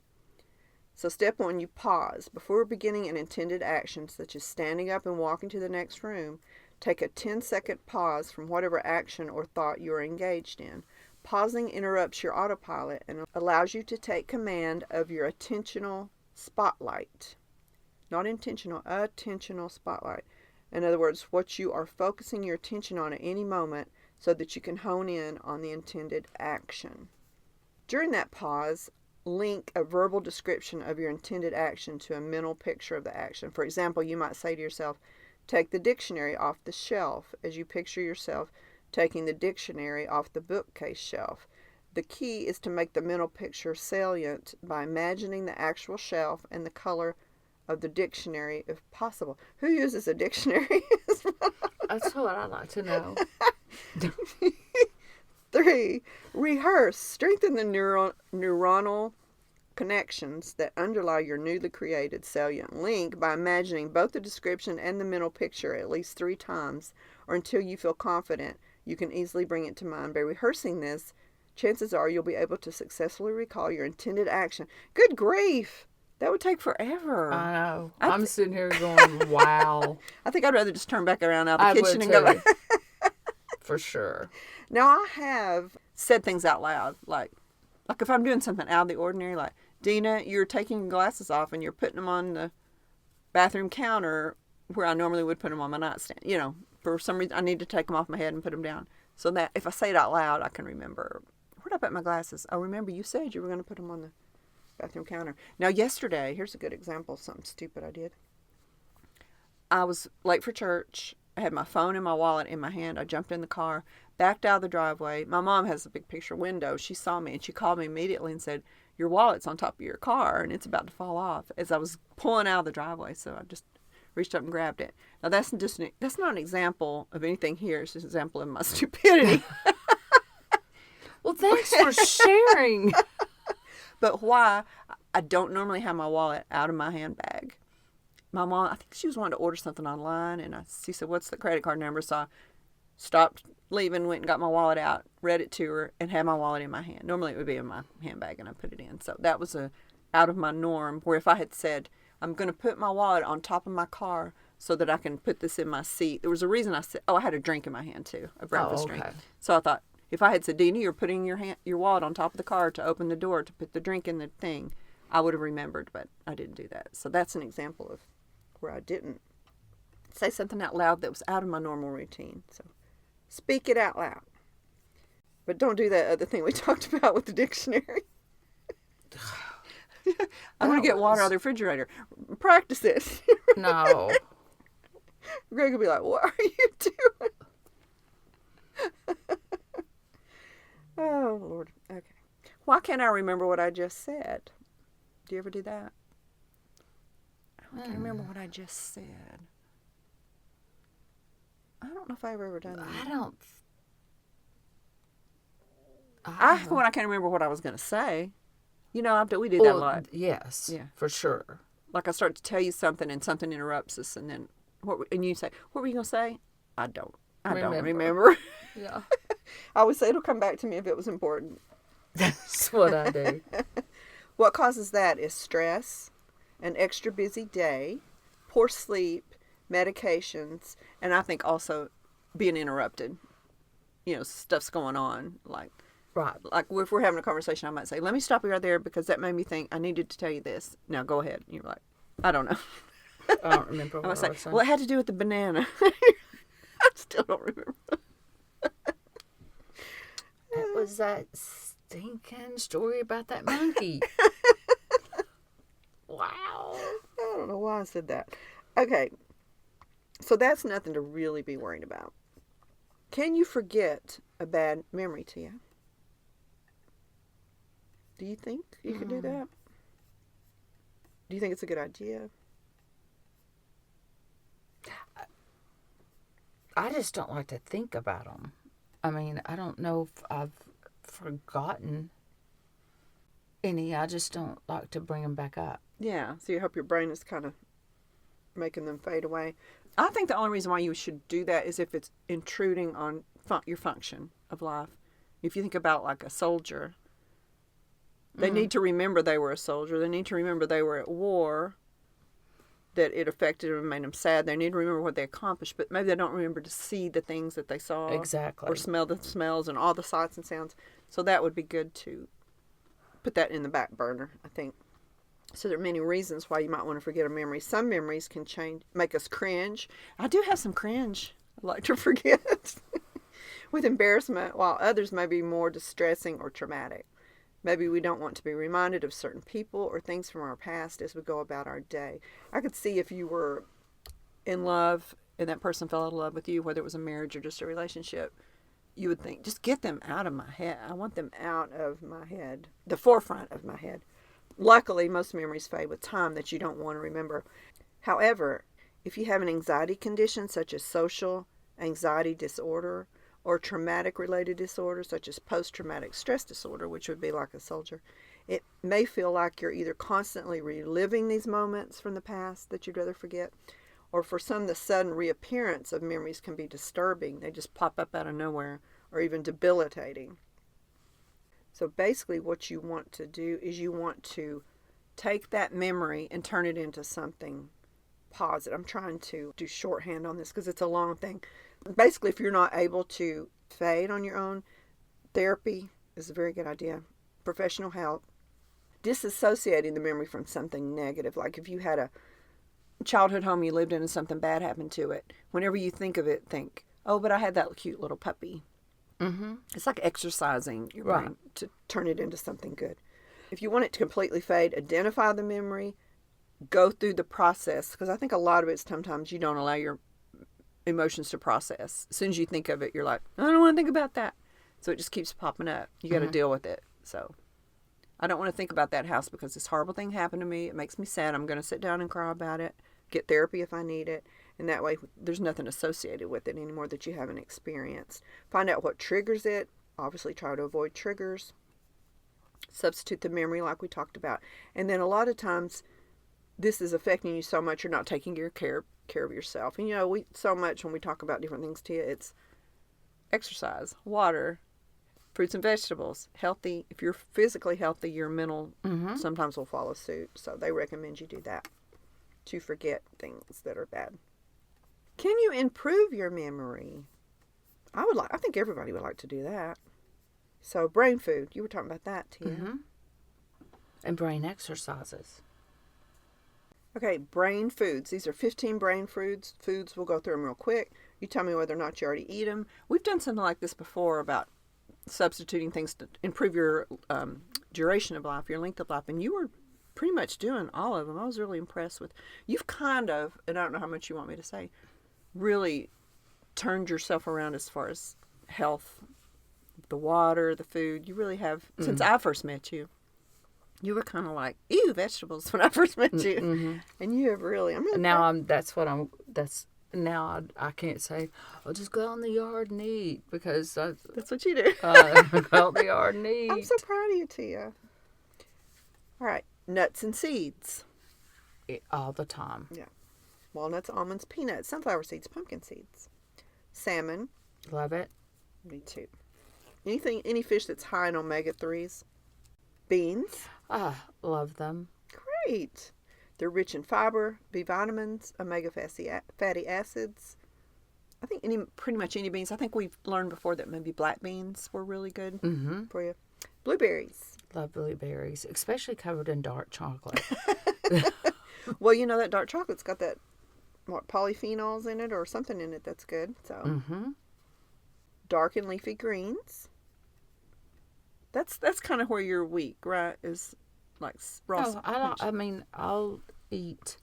So step 1, you pause. Before beginning an intended action, such as standing up and walking to the next room, take a 10-second pause from whatever action or thought you are engaged in. Pausing interrupts your autopilot and allows you to take command of your attentional spotlight. Not intentional, attentional spotlight. In other words, what you are focusing your attention on at any moment so that you can hone in on the intended action. During that pause, link a verbal description of your intended action to a mental picture of the action. For example, you might say to yourself, take the dictionary off the shelf, as you picture yourself taking the dictionary off the bookcase shelf. The key is to make the mental picture salient by imagining the actual shelf and the color of the dictionary if possible. Who uses a dictionary? That's what I'd like to know. 3. Rehearse. Strengthen the neuronal connections that underlie your newly created salient link by imagining both the description and the mental picture at least 3 times, or until you feel confident you can easily bring it to mind. By rehearsing this, chances are you'll be able to successfully recall your intended action. Good grief! That would take forever. I know. I'm sitting here going, wow. I think I'd rather just turn back around out the I kitchen would and go too. back. For sure. Now, I have said things out loud, like if I'm doing something out of the ordinary, like, Dena, you're taking your glasses off and you're putting them on the bathroom counter where I normally would put them on my nightstand. You know, for some reason, I need to take them off my head and put them down. So that if I say it out loud, I can remember, where'd I put my glasses? Oh, remember you said you were going to put them on the bathroom counter. Now, yesterday, here's a good example of something stupid I did. I was late for church. I had my phone and my wallet in my hand. I jumped in the car, backed out of the driveway. My mom has a big picture window. She saw me and she called me immediately and said, your wallet's on top of your car and it's about to fall off, as I was pulling out of the driveway. So I just reached up and grabbed it. Now, that's not an example of anything here. It's just an example of my stupidity. Well, thanks for sharing. But why? I don't normally have my wallet out of my handbag. My mom, I think she was wanting to order something online, and she said, what's the credit card number? So I stopped leaving, went and got my wallet out, read it to her, and had my wallet in my hand. Normally it would be in my handbag, and I put it in. So that was out of my norm, where if I had said, I'm going to put my wallet on top of my car so that I can put this in my seat. There was a reason I said, I had a drink in my hand too, a breakfast drink. So I thought, if I had said, Dena, you're putting your wallet on top of the car to open the door to put the drink in the thing, I would have remembered, but I didn't do that. So that's an example of where I didn't say something out loud that was out of my normal routine. So speak it out loud. But don't do that other thing we talked about with the dictionary. I'm going to get water out of the refrigerator. Practice it. No. Greg will be like, what are you doing? Oh, Lord. Okay. Why can't I remember what I just said? Do you ever do that? I can't remember what I just said. I don't know if I've ever done that. When I can't remember what I was going to say. You know, we do that a lot. Yes. Yeah. For sure. Like I start to tell you something and something interrupts us, and then you say, what were you going to say? I don't remember. Yeah. I would say it'll come back to me if it was important. That's what I do. What causes that is stress, an extra busy day, poor sleep, medications, and I think also being interrupted. You know, stuff's going on. Like if we're having a conversation, I might say, let me stop you right there because that made me think I needed to tell you this. Now go ahead. And you're like, I don't know. I don't remember what I was saying. Well, it had to do with the banana. I still don't remember. It was that stinking story about that monkey. Wow. I don't know why I said that. Okay. So that's nothing to really be worried about. Can you forget a bad memory, Tia? Do you think you could do that? Do you think it's a good idea? I just don't like to think about them. I mean, I don't know if I've forgotten any. I just don't like to bring them back up. Yeah, so you hope your brain is kind of making them fade away. I think the only reason why you should do that is if it's intruding on your function of life. If you think about like a soldier, they need to remember they were a soldier. They need to remember they were at war, that it affected them and made them sad. They need to remember what they accomplished, but maybe they don't remember to see the things that they saw. Exactly. Or smell the smells and all the sights and sounds. So that would be good to put that in the back burner, I think. So there are many reasons why you might want to forget a memory. Some memories can make us cringe. I do have some cringe I like to forget with embarrassment, while others may be more distressing or traumatic. Maybe we don't want to be reminded of certain people or things from our past as we go about our day. I could see if you were in love and that person fell out of love with you, whether it was a marriage or just a relationship, you would think, just get them out of my head. I want them out of my head, the forefront of my head. Luckily, most memories fade with time that you don't want to remember. However, if you have an anxiety condition such as social anxiety disorder or traumatic related disorder such as post-traumatic stress disorder, which would be like a soldier, it may feel like you're either constantly reliving these moments from the past that you'd rather forget, or for some, the sudden reappearance of memories can be disturbing. They just pop up out of nowhere, or even debilitating. So basically what you want to do is you want to take that memory and turn it into something positive. I'm trying to do shorthand on this because it's a long thing. Basically, if you're not able to fade on your own, therapy is a very good idea. Professional help. Disassociating the memory from something negative. Like if you had a childhood home you lived in and something bad happened to it, whenever you think of it, think, oh, but I had that cute little puppy. Mm-hmm. It's like exercising your Right. brain to turn it into something good. If you want it to completely fade, identify the memory, go through the process, because I think a lot of it sometimes you don't allow your emotions to process. As soon as you think of it, you're like, I don't want to think about that. So it just keeps popping up. You got to deal with it. So I don't want to think about that house because this horrible thing happened to me. It makes me sad. I'm going to sit down and cry about it, get therapy if I need it. And that way there's nothing associated with it anymore that you haven't experienced. Find out what triggers it. Obviously try to avoid triggers. Substitute the memory like we talked about. And then a lot of times this is affecting you so much you're not taking care of yourself. And we so much when we talk about different things, Tia, it's exercise, water, fruits and vegetables, healthy. If you're physically healthy, your mental sometimes will follow suit. So they recommend you do that to forget things that are bad. Can you improve your memory? I think everybody would like to do that. So brain food, you were talking about that, Tia. Mm-hmm. And brain exercises. Okay, brain foods. These are 15 brain foods. We'll go through them real quick. You tell me whether or not you already eat them. We've done something like this before about substituting things to improve your duration of life, your length of life, and you were pretty much doing all of them. I was really impressed with. You've kind of, and I don't know how much you want me to say, really turned yourself around as far as health, the water, the food. You really have, since I first met you. You were kind of like, ew, vegetables when I first met you. Mm-hmm. And you have really, I'm really Now I can't say, I'll just go out in the yard and eat because that's what you do. go out in the yard and eat. I'm so proud of you, Tia. All right, nuts and seeds. All the time. Yeah. Walnuts, almonds, peanuts, sunflower seeds, pumpkin seeds. Salmon. Love it. Me too. Any fish that's high in omega-3s. Beans. Love them. Great. They're rich in fiber, B vitamins, omega fatty acids. I think pretty much any beans. I think we've learned before that maybe black beans were really good for you. Blueberries. Love blueberries, especially covered in dark chocolate. Well, that dark chocolate's got that, polyphenols in it or something in it that's good. So, dark and leafy greens. That's kind of where you're weak, right? Is like raw. I'll eat.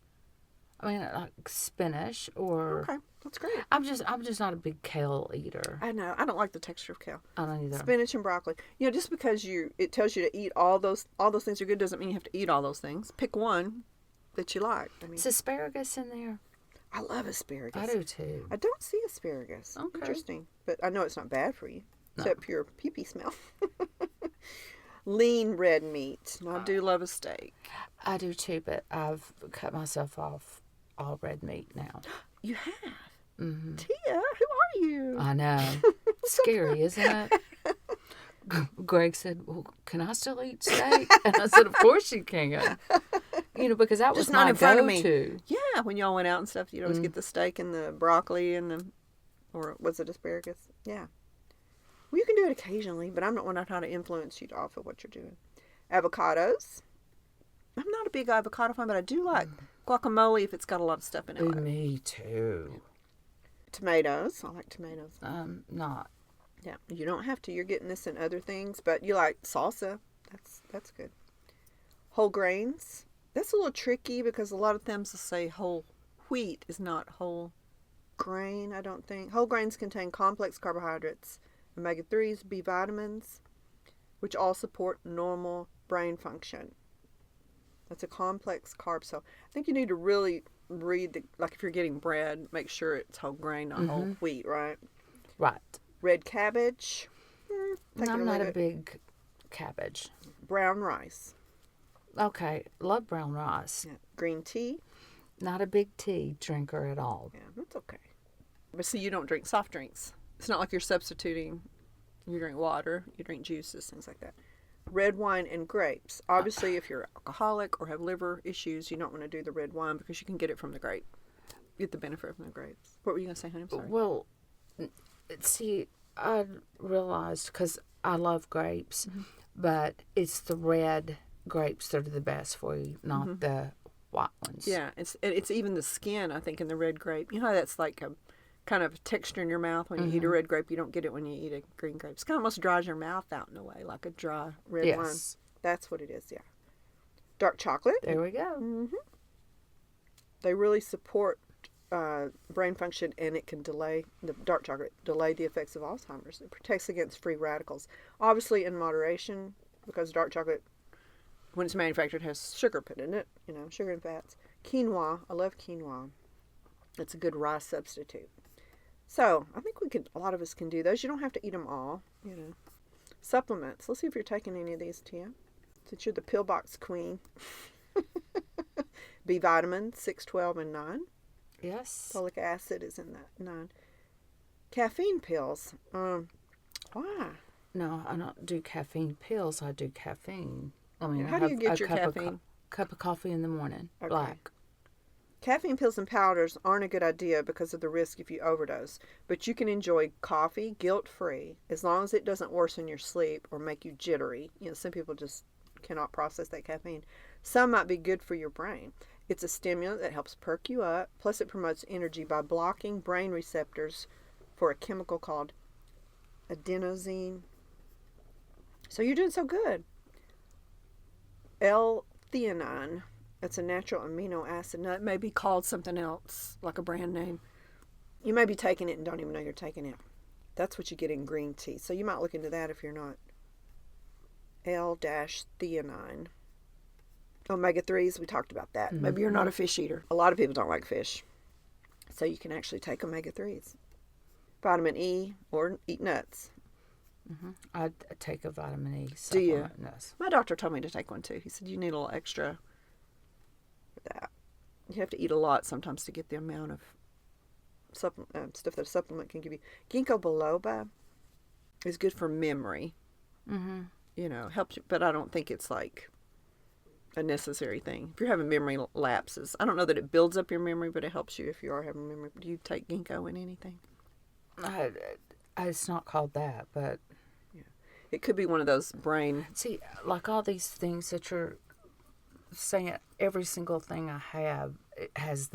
Like spinach or. Okay, that's great. I'm just not a big kale eater. I know. I don't like the texture of kale. I don't either. Spinach and broccoli. Just because it tells you to eat all those things are good doesn't mean you have to eat all those things. Pick one that you like. Is asparagus in there? I love asparagus. I do too. I don't see asparagus. Okay. Interesting, but I know it's not bad for you, except your pee-pee smell. Lean red meat. Now, I do love a steak. I do too, but I've cut myself off all red meat now. You have? Mm-hmm. Tia, who are you? I know. Scary, isn't it? Greg said, well, can I still eat steak? And I said, of course you can. Because that was Just not my in front of go-to. me. Yeah, when y'all went out and stuff, you'd always get the steak and the broccoli or was it asparagus? Yeah. Well, you can do it occasionally, but I'm not one to try to influence you off of what you're doing. Avocados. I'm not a big avocado fan, but I do like guacamole if it's got a lot of stuff in it. Ooh, me too. Tomatoes. I like tomatoes. Not. Yeah, you don't have to. You're getting this in other things, but you like salsa. That's good. Whole grains. That's a little tricky because a lot of them will say whole wheat is not whole grain, I don't think. Whole grains contain complex carbohydrates, omega-3s, B vitamins, which all support normal brain function. That's a complex carb. So I think you need to really read, like if you're getting bread, make sure it's whole grain, not whole wheat, right? Right. Red cabbage. I'm not a big cabbage. Brown rice. Okay, love brown rice. Yeah. Green tea. Not a big tea drinker at all. Yeah, that's okay. But see, you don't drink soft drinks. It's not like you're substituting. You drink water, you drink juices, things like that. Red wine and grapes. Obviously, if you're alcoholic or have liver issues, you don't want to do the red wine because you can get it from the grape. Get the benefit from the grapes. What were you going to say, honey? I'm sorry. Well, see, I realized because I love grapes, but it's the red grapes that are the best for you, not the white ones. Yeah, it's even the skin, I think, in the red grape. You know how that's like a kind of texture in your mouth when you eat a red grape. You don't get it when you eat a green grape. It's kind of almost dries your mouth out in a way, like a dry red wine. That's what it is, yeah. Dark chocolate. There we go. They really support brain function, and it can delay the the effects of Alzheimer's. It protects against free radicals. Obviously in moderation, because dark chocolate, when it's manufactured, has sugar put in it, sugar and fats. Quinoa. I love quinoa. It's a good rice substitute. So I think a lot of us can do those. You don't have to eat them all, Supplements. Let's see if you're taking any of these, Tia. Since you're the pillbox queen. B vitamins, 6, 12, and 9. Yes. Folic acid is in that 9. Caffeine pills. Why? No, I don't do caffeine pills. I do caffeine. I mean, how do you get your caffeine? Cup of coffee in the morning, black. Caffeine pills and powders aren't a good idea because of the risk if you overdose. But you can enjoy coffee guilt-free as long as it doesn't worsen your sleep or make you jittery. Some people just cannot process that caffeine. Some might be good for your brain. It's a stimulant that helps perk you up. Plus, it promotes energy by blocking brain receptors for a chemical called adenosine. So you're doing so good. L-theanine. It's a natural amino acid. Now, it may be called something else, like a brand name. You may be taking it and don't even know you're taking it. That's what you get in green tea. So you might look into that if you're not. L-theanine. Omega-3s, we talked about that. Maybe you're not a fish eater. A lot of people don't like fish. So you can actually take omega-3s. Vitamin E or eat nuts. I take a vitamin E Do you? supplement. Yes. My doctor told me to take one too. He said you need a little extra for that. You have to eat a lot sometimes to get the amount of stuff that a supplement can give you. Ginkgo biloba is good for memory. Helps you, but I don't think it's like a necessary thing. If you're having memory lapses, I don't know that it builds up your memory, but it helps you if you are having memory. Do you take ginkgo in anything? It's not called that, but it could be one of those brain. See, like all these things that you're saying, every single thing I have, it has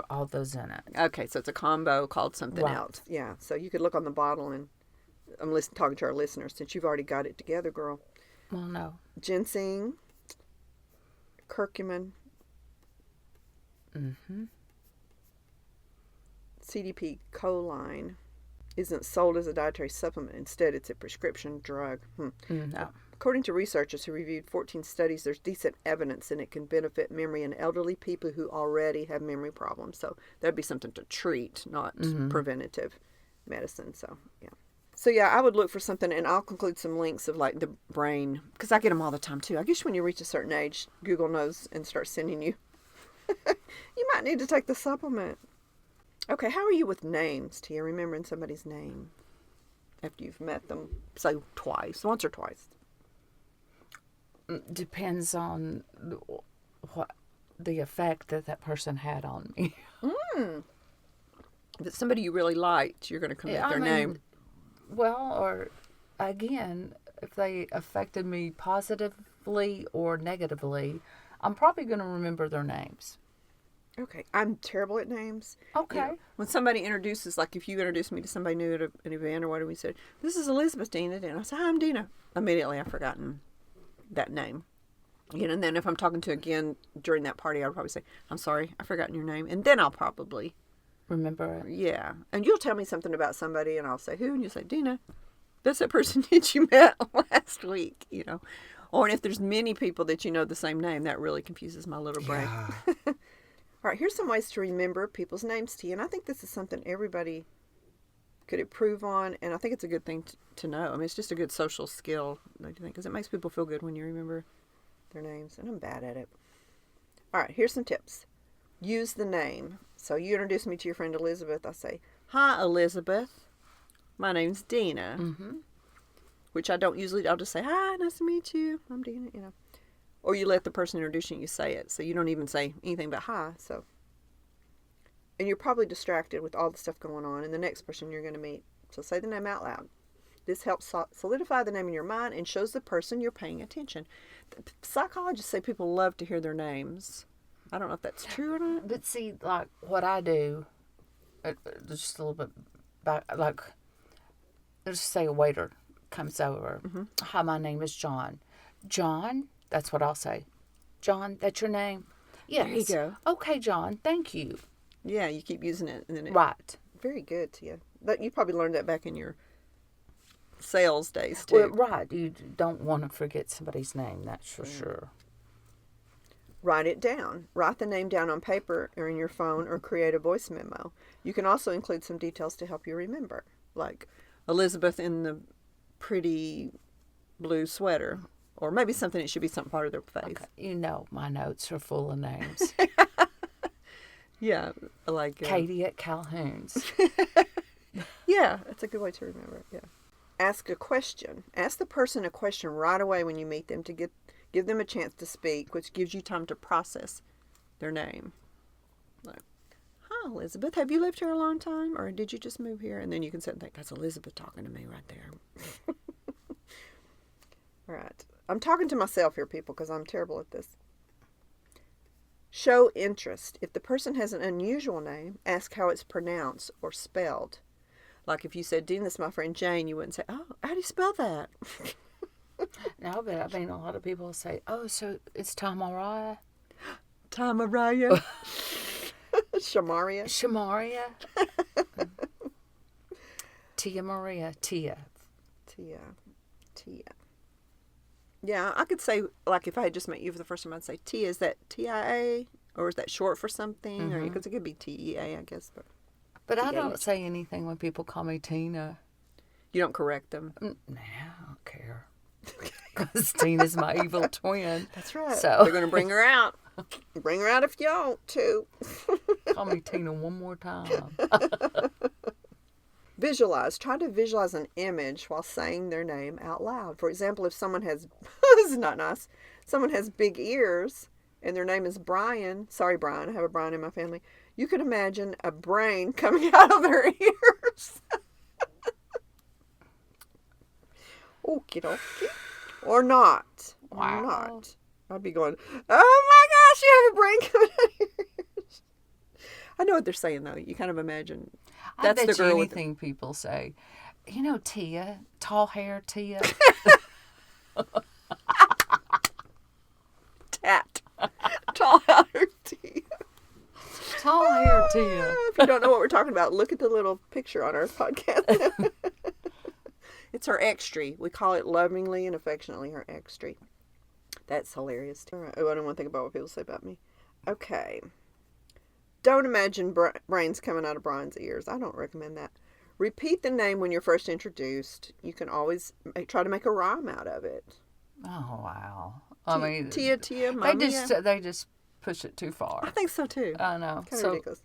all those in it. Okay, so it's a combo called something else. Yeah, so you could look on the bottle, and I'm talking to our listeners since you've already got it together, girl. Well, no. Ginseng, curcumin, CDP choline isn't sold as a dietary supplement. Instead, it's a prescription drug. No. According to researchers who reviewed 14 studies, there's decent evidence and it can benefit memory in elderly people who already have memory problems. So that'd be something to treat, not preventative medicine. So, yeah. So, yeah, I would look for something, and I'll include some links of, like, the brain, because I get them all the time, too. I guess when you reach a certain age, Google knows and starts sending you. You might need to take the supplement. Okay, how are you with names, Tia? Remembering somebody's name after you've met them, say, once or twice? Depends on what the effect that person had on me. If it's somebody you really liked, you're going to commit their name. Well, or again, if they affected me positively or negatively, I'm probably going to remember their names. Okay, I'm terrible at names. Okay. When somebody introduces, like if you introduced me to somebody new at an event or whatever, we said, "This is Elizabeth, Dena," and I said, "Hi, I'm Dena." Immediately, I've forgotten that name. And then if I'm talking to again during that party, I'll probably say, I'm sorry, I've forgotten your name. And then I'll probably remember it. Yeah. And you'll tell me something about somebody and I'll say, who? And you'll say, Dena, that's that person that you met last week, Or if there's many people that you know the same name, that really confuses my little brain. Yeah. All right, here's some ways to remember people's names to you. And I think this is something everybody could improve on. And I think it's a good thing to know. I mean, it's just a good social skill, don't you think? Because it makes people feel good when you remember their names. And I'm bad at it. All right, here's some tips. Use the name. So you introduce me to your friend Elizabeth. I say, hi, Elizabeth. My name's Dena. Mm-hmm. Which I don't usually, I'll just say, hi, nice to meet you. I'm Dena, Or you let the person introduce you and you say it. So you don't even say anything but hi. And you're probably distracted with all the stuff going on and the next person you're going to meet. So say the name out loud. This helps solidify the name in your mind and shows the person you're paying attention. Psychologists say people love to hear their names. I don't know if that's true or not. But see, like what I do, just a little bit back, like, let's say a waiter comes over. Mm-hmm. Hi, my name is John. John, that's what I'll say. John, that's your name? Yes. There you go. Okay, John, thank you. Yeah, you keep using it. And then Right. Very good, Tia. You probably learned that back in your sales days, too. Well, right. You don't want to forget somebody's name, that's for sure. Write it down. Write the name down on paper or in your phone or create a voice memo. You can also include some details to help you remember, like Elizabeth in the pretty blue sweater, or maybe something, it should be some part of their face. Okay. My notes are full of names. Yeah, like Katie at Calhoun's. Yeah, that's a good way to remember it. Yeah. Ask a question. Ask the person a question right away when you meet them to give them a chance to speak, which gives you time to process their name. Like, hi, Elizabeth. Have you lived here a long time, or did you just move here? And then you can sit and think, that's Elizabeth talking to me right there. All right. I'm talking to myself here, people, because I'm terrible at this. Show interest. If the person has an unusual name, ask how it's pronounced or spelled. Like if you said, Dean, this is my friend Jane, you wouldn't say, oh, how do you spell that? No, but I mean, a lot of people say, oh, so it's Tamariah? Tamariah. Shamaria. Shamaria? Tia Maria. Tia. Yeah, I could say, like, if I had just met you for the first time, I'd say, Tia, is that T-I-A? Or is that short for something? Mm-hmm. Or because it could be T-E-A, I guess. But I don't say anything when people call me Tina. You don't correct them? Nah, I don't care. Because Tina's my evil twin. That's right. So they're going to bring her out. Bring her out if you don't, too. Call me Tina one more time. Visualize. Try to visualize an image while saying their name out loud. For example, if someone has, this is not nice, someone has big ears and their name is Brian. Sorry, Brian. I have a Brian in my family. You could imagine a brain coming out of their ears. Okie dokie. Or not. Wow. Or not. I'd be going, oh my gosh, you have a brain coming out of your ears. I know what they're saying, though. You kind of imagine. That's I bet the girl you with anything people say. Tia, tall hair Tia. Tat. Tall hair Tia. Tall hair Tia. If you don't know what we're talking about, look at the little picture on our podcast. It's her extree. We call it lovingly and affectionately her extree. That's hilarious. All right. Oh, I don't want to think about what people say about me. Okay. Don't imagine brains coming out of Brian's ears. I don't recommend that. Repeat the name when you're first introduced. You can always try to make a rhyme out of it. Oh wow! I mean, Tia, Mama. they just push it too far. I think so too. I know. Kind of ridiculous.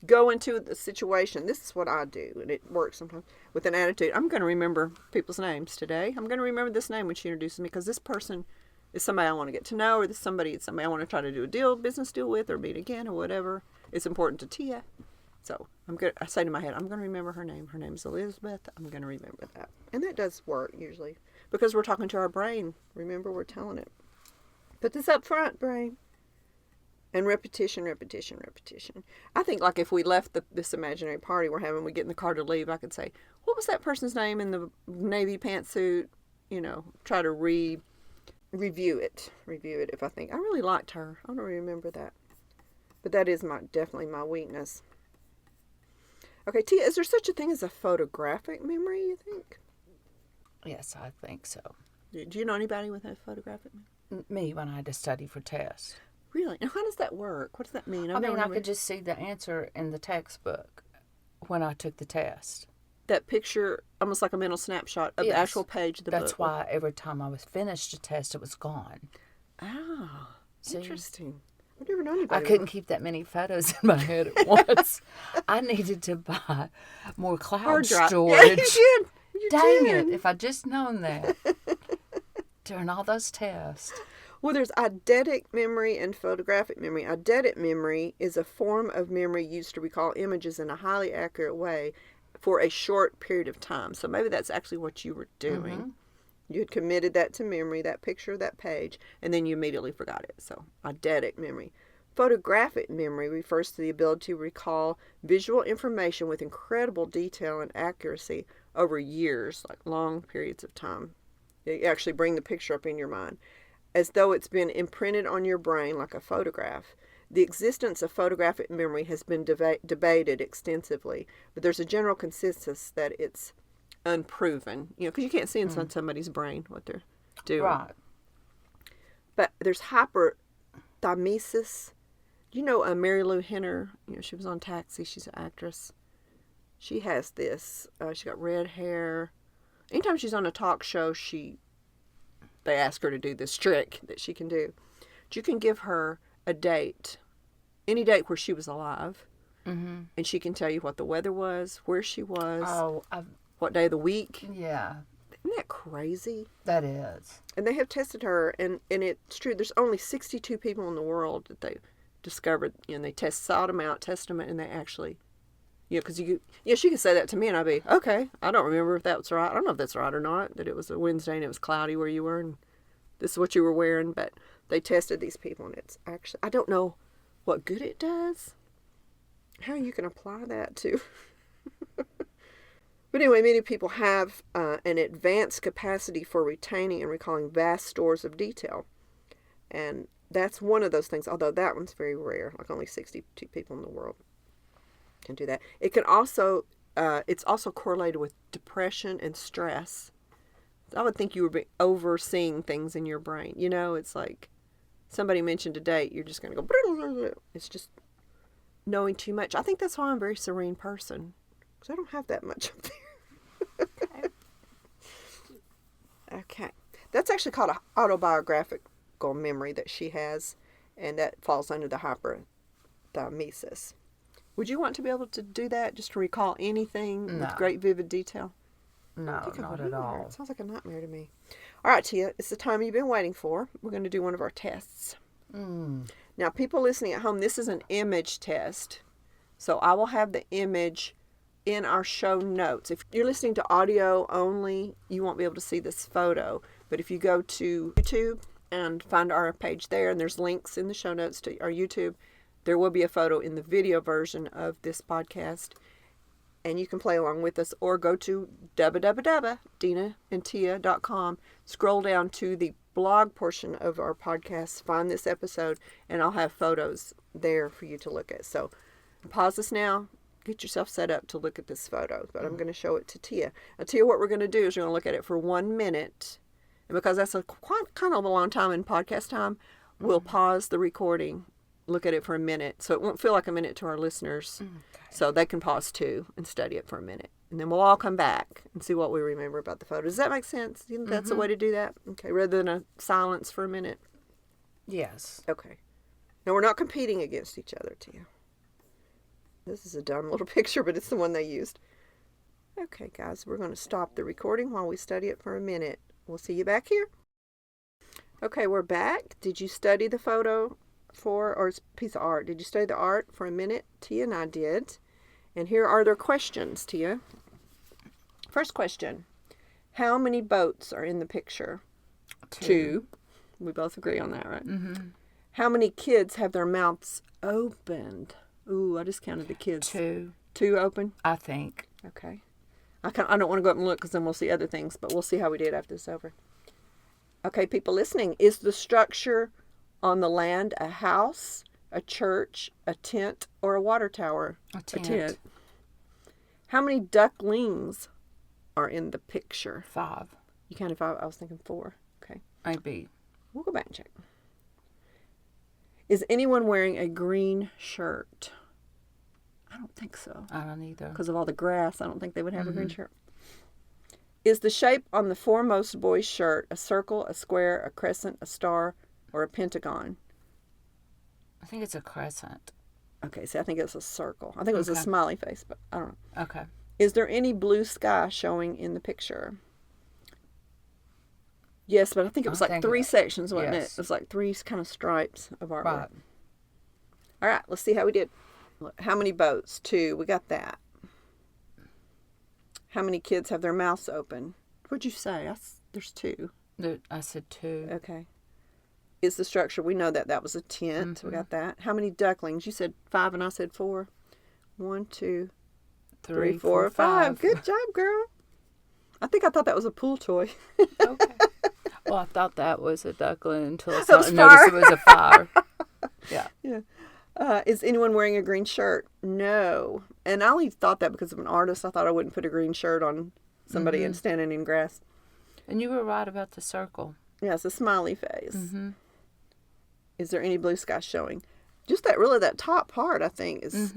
Go into the situation. This is what I do, and it works sometimes, with an attitude. I'm going to remember people's names today. I'm going to remember this name when she introduces me, because this person is somebody I want to get to know, or this somebody is somebody I want to try to do a business deal with, or meet again, or whatever. It's important to Tia. So I say to my head, I'm going to remember her name. Her name's Elizabeth. I'm going to remember that. And that does work usually, because we're talking to our brain. Remember, we're telling it. Put this up front, brain. And repetition. I think, like, if we left this imaginary party we're having, we get in the car to leave, I could say, what was that person's name in the navy pantsuit? Try to review it if I think I really liked her. I don't remember that, but that is definitely my weakness. Okay, Tia, is there such a thing as a photographic memory, you think? Yes, I think so. Do you know anybody with a photographic memory? Me, when I had to study for tests. Really? And how does that work? What does that mean? I mean, I could just see the answer in the textbook when I took the test. That picture, almost like a mental snapshot of the actual page of the book. That's why every time I was finished a test, it was gone. Oh, See? Interesting. I've never known anybody. I couldn't keep that many photos in my head at once. I needed to buy more cloud storage. Yeah, you did. You Dang did. it, if I'd just known that during all those tests. Well, there's eidetic memory and photographic memory. Eidetic memory is a form of memory used to recall images in a highly accurate way for a short period of time. So maybe that's actually what you were doing. Mm-hmm. You had committed that to memory, that picture, that page, and then you immediately forgot it. So eidetic memory. Photographic memory refers to the ability to recall visual information with incredible detail and accuracy over years, like long periods of time. You actually bring the picture up in your mind, as though it's been imprinted on your brain like a photograph. The existence of photographic memory has been debated extensively, but there's a general consensus that it's unproven, because you can't see inside somebody's brain what they're doing. Right. But there's hyperthymesis. Mary Lou Henner, she was on Taxi. She's an actress. She has this. She got red hair. Anytime she's on a talk show, they ask her to do this trick that she can do. But you can give her a date, any date where she was alive, and she can tell you what the weather was, where she was, what day of the week. Yeah. Isn't that crazy? That is. And they have tested her, and it's true. There's only 62 people in the world that they discovered, and they sought them out, and they actually, because she could say that to me, and I'd be, okay, I don't remember if that's right. I don't know if that's right or not, that it was a Wednesday and it was cloudy where you were, and this is what you were wearing, but they tested these people, and it's actually, I don't know what good it does, how you can apply that to. But anyway, many people have an advanced capacity for retaining and recalling vast stores of detail. And that's one of those things, although that one's very rare, like only 62 people in the world can do that. It can also, it's also correlated with depression and stress. I would think you would be overseeing things in your brain. It's like somebody mentioned a date, you're just going to go, it's just knowing too much. I think that's why I'm a very serene person, because I don't have that much up there. Okay. That's actually called an autobiographical memory that she has, and that falls under the hyperthymesis. Would you want to be able to do that, just to recall anything with great vivid detail? No, not at all. It sounds like a nightmare to me. All right, Tia, it's the time you've been waiting for. We're going to do one of our tests. Now, people listening at home, this is an image test. So I will have the image in our show notes. If you're listening to audio only, you won't be able to see this photo. But if you go to YouTube and find our page there, and there's links in the show notes to our YouTube, there will be a photo in the video version of this podcast. And you can play along with us, or go to www.denaandtia.com, scroll down to the blog portion of our podcast, find this episode, and I'll have photos there for you to look at. So pause this now. Get yourself set up to look at this photo, but I'm going to show it to Tia. Now, Tia, what we're going to do is we're going to look at it for 1 minute, and because that's kind of a long time in podcast time, we'll pause the recording, look at it for a minute, so it won't feel like a minute to our listeners, so they can pause too and study it for a minute, and then we'll all come back and see what we remember about the photo. Does that make sense? Do you think that's the way to do that? Okay, rather than a silence for a minute? Yes. Okay. Now, we're not competing against each other, Tia. This is a dumb little picture, but it's the one they used. Okay, guys, we're going to stop the recording while we study it for a minute. We'll see you back here. Okay, we're back. Did you study the photo or it's a piece of art? Did you study the art for a minute? Tia and I did. And here are their questions, Tia. First question. How many boats are in the picture? 2. We both agree on that, right? Mm-hmm. How many kids have their mouths opened? Ooh, I just counted the kids. 2. 2 open? I think. Okay. I don't want to go up and look because then we'll see other things, but we'll see how we did after this is over. Okay, people listening, is the structure on the land a house, a church, a tent, or a water tower? A tent. How many ducklings are in the picture? 5. You counted 5. I was thinking 4. Okay. Maybe. We'll go back and check. Is anyone wearing a green shirt? I don't think so. I don't either. Because of all the grass, I don't think they would have a green shirt. Is the shape on the foremost boy's shirt a circle, a square, a crescent, a star, or a pentagon? I think it's a crescent. Okay, see, I think it's a circle. I think it was a Okay. smiley face, but I don't know. Okay. Is there any blue sky showing in the picture? Yes, but I think it was I like think 3 sections, wasn't it? yes. It was like 3 kind of stripes of artwork. Right. All right, let's see how we did. How many boats? 2. We got that. How many kids have their mouths open? What'd you say? There's 2. I said 2. Okay. Is the structure? We know that was a tent. We got that. How many ducklings? You said 5 and I said 4. 1, 2, 3, 4, 5. Good job, girl. I thought that was a pool toy. Okay. Well, I thought that was a duckling until I That was noticed it was a fire. Yeah. Yeah. Is anyone wearing a green shirt? No. And I only thought that because of an artist. I thought I wouldn't put a green shirt on somebody and standing in grass. And you were right about the circle. Yeah, it's a smiley face. Is there any blue sky showing? Just that top part, I think, is...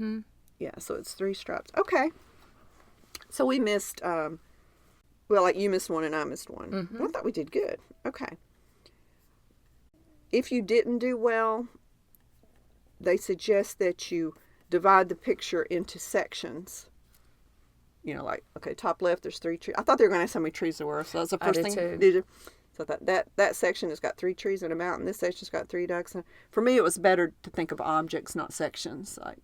Yeah, so it's 3 stripes. Okay. So we missed... well, like you missed 1 and I missed 1. I thought we did good. Okay. If you didn't do well, they suggest that you divide the picture into sections. You know, like, okay, top left, there's 3 trees. I thought they were going to ask how many trees there were, so that's the first thing. Too. Did you? So I thought that section has got 3 trees and a mountain. This section's got 3 ducks. And for me, it was better to think of objects, not sections, like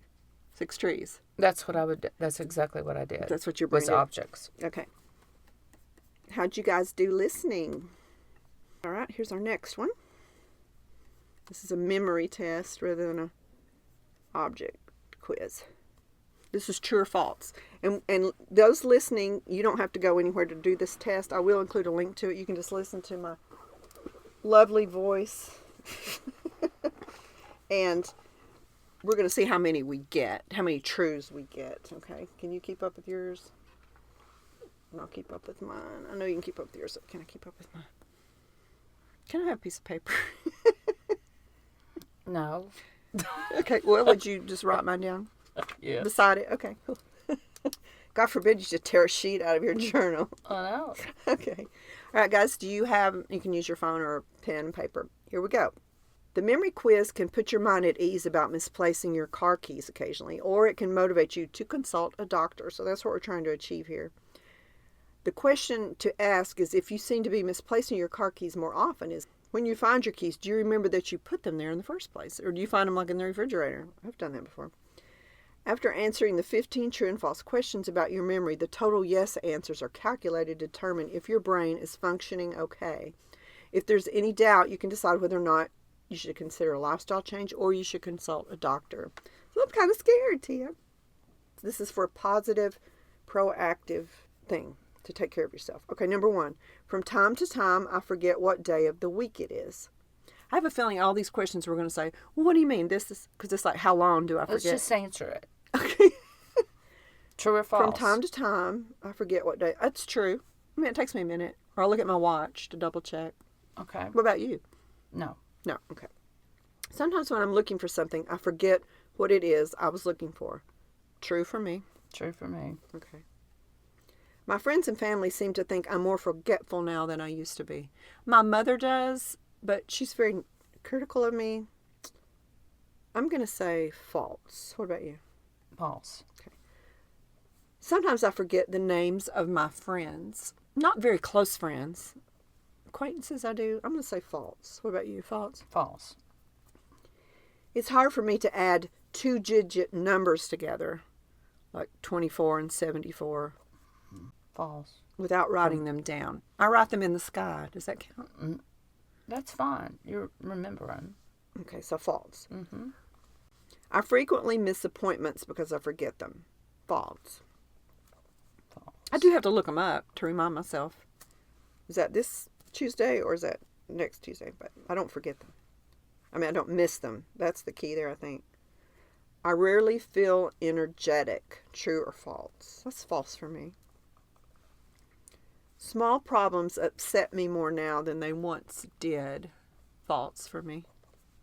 6 trees. That's what I would. That's exactly what I did. That's what your brain was did. objects. Okay. How'd you guys do listening? All right, here's our next one. This is a memory test rather than a object quiz. This is true or false. And those listening, you don't have to go anywhere to do this test. I will include a link to it. You can just listen to my lovely voice. And we're going to see how many we get, how many trues we get. Okay, can you keep up with yours? And I'll keep up with mine. I know you can keep up with yours. So can I keep up with mine? Can I have a piece of paper? No. Okay, well, would you just write mine down? Yeah. Beside it? Okay, cool. God forbid you should tear a sheet out of your journal. I know. Okay. All right, guys, you can use your phone or pen and paper. Here we go. The memory quiz can put your mind at ease about misplacing your car keys occasionally, or it can motivate you to consult a doctor. So that's what we're trying to achieve here. The question to ask is, if you seem to be misplacing your car keys more often, is when you find your keys, do you remember that you put them there in the first place? Or do you find them like in the refrigerator? I've done that before. After answering the 15 true and false questions about your memory, the total yes answers are calculated to determine if your brain is functioning okay. If there's any doubt, you can decide whether or not you should consider a lifestyle change or you should consult a doctor. So I'm kind of scared, Tia. This is for a positive, proactive thing to take care of yourself. Okay, number 1. From time to time, I forget what day of the week it is. I have a feeling all these questions we're going to say, well, what do you mean? This is, because it's like, how long do I forget? Let's just answer it. Okay. True or false? From time to time, I forget what day. That's true. I mean, it takes me a minute. Or I'll look at my watch to double check. Okay. What about you? No. No. Okay. Sometimes when I'm looking for something, I forget what it is I was looking for. True for me. True for me. Okay. My friends and family seem to think I'm more forgetful now than I used to be. My mother does, but she's very critical of me. I'm going to say false. What about you? False. Okay. Sometimes I forget the names of my friends. Not very close friends. Acquaintances I do. I'm going to say false. What about you? False? False. It's hard for me to add 2-digit numbers together, like 24 and 74. False. Without writing them down. I write them in the sky. Does that count? That's fine. You're remembering. Okay, so false. I frequently miss appointments because I forget them. False. False. I do have to look them up to remind myself. Is that this Tuesday or is that next Tuesday, but I don't forget them. I mean, I don't miss them. That's the key there, I think. I rarely feel energetic. True or false? That's false for me. Small problems upset me more now than they once did. False for me.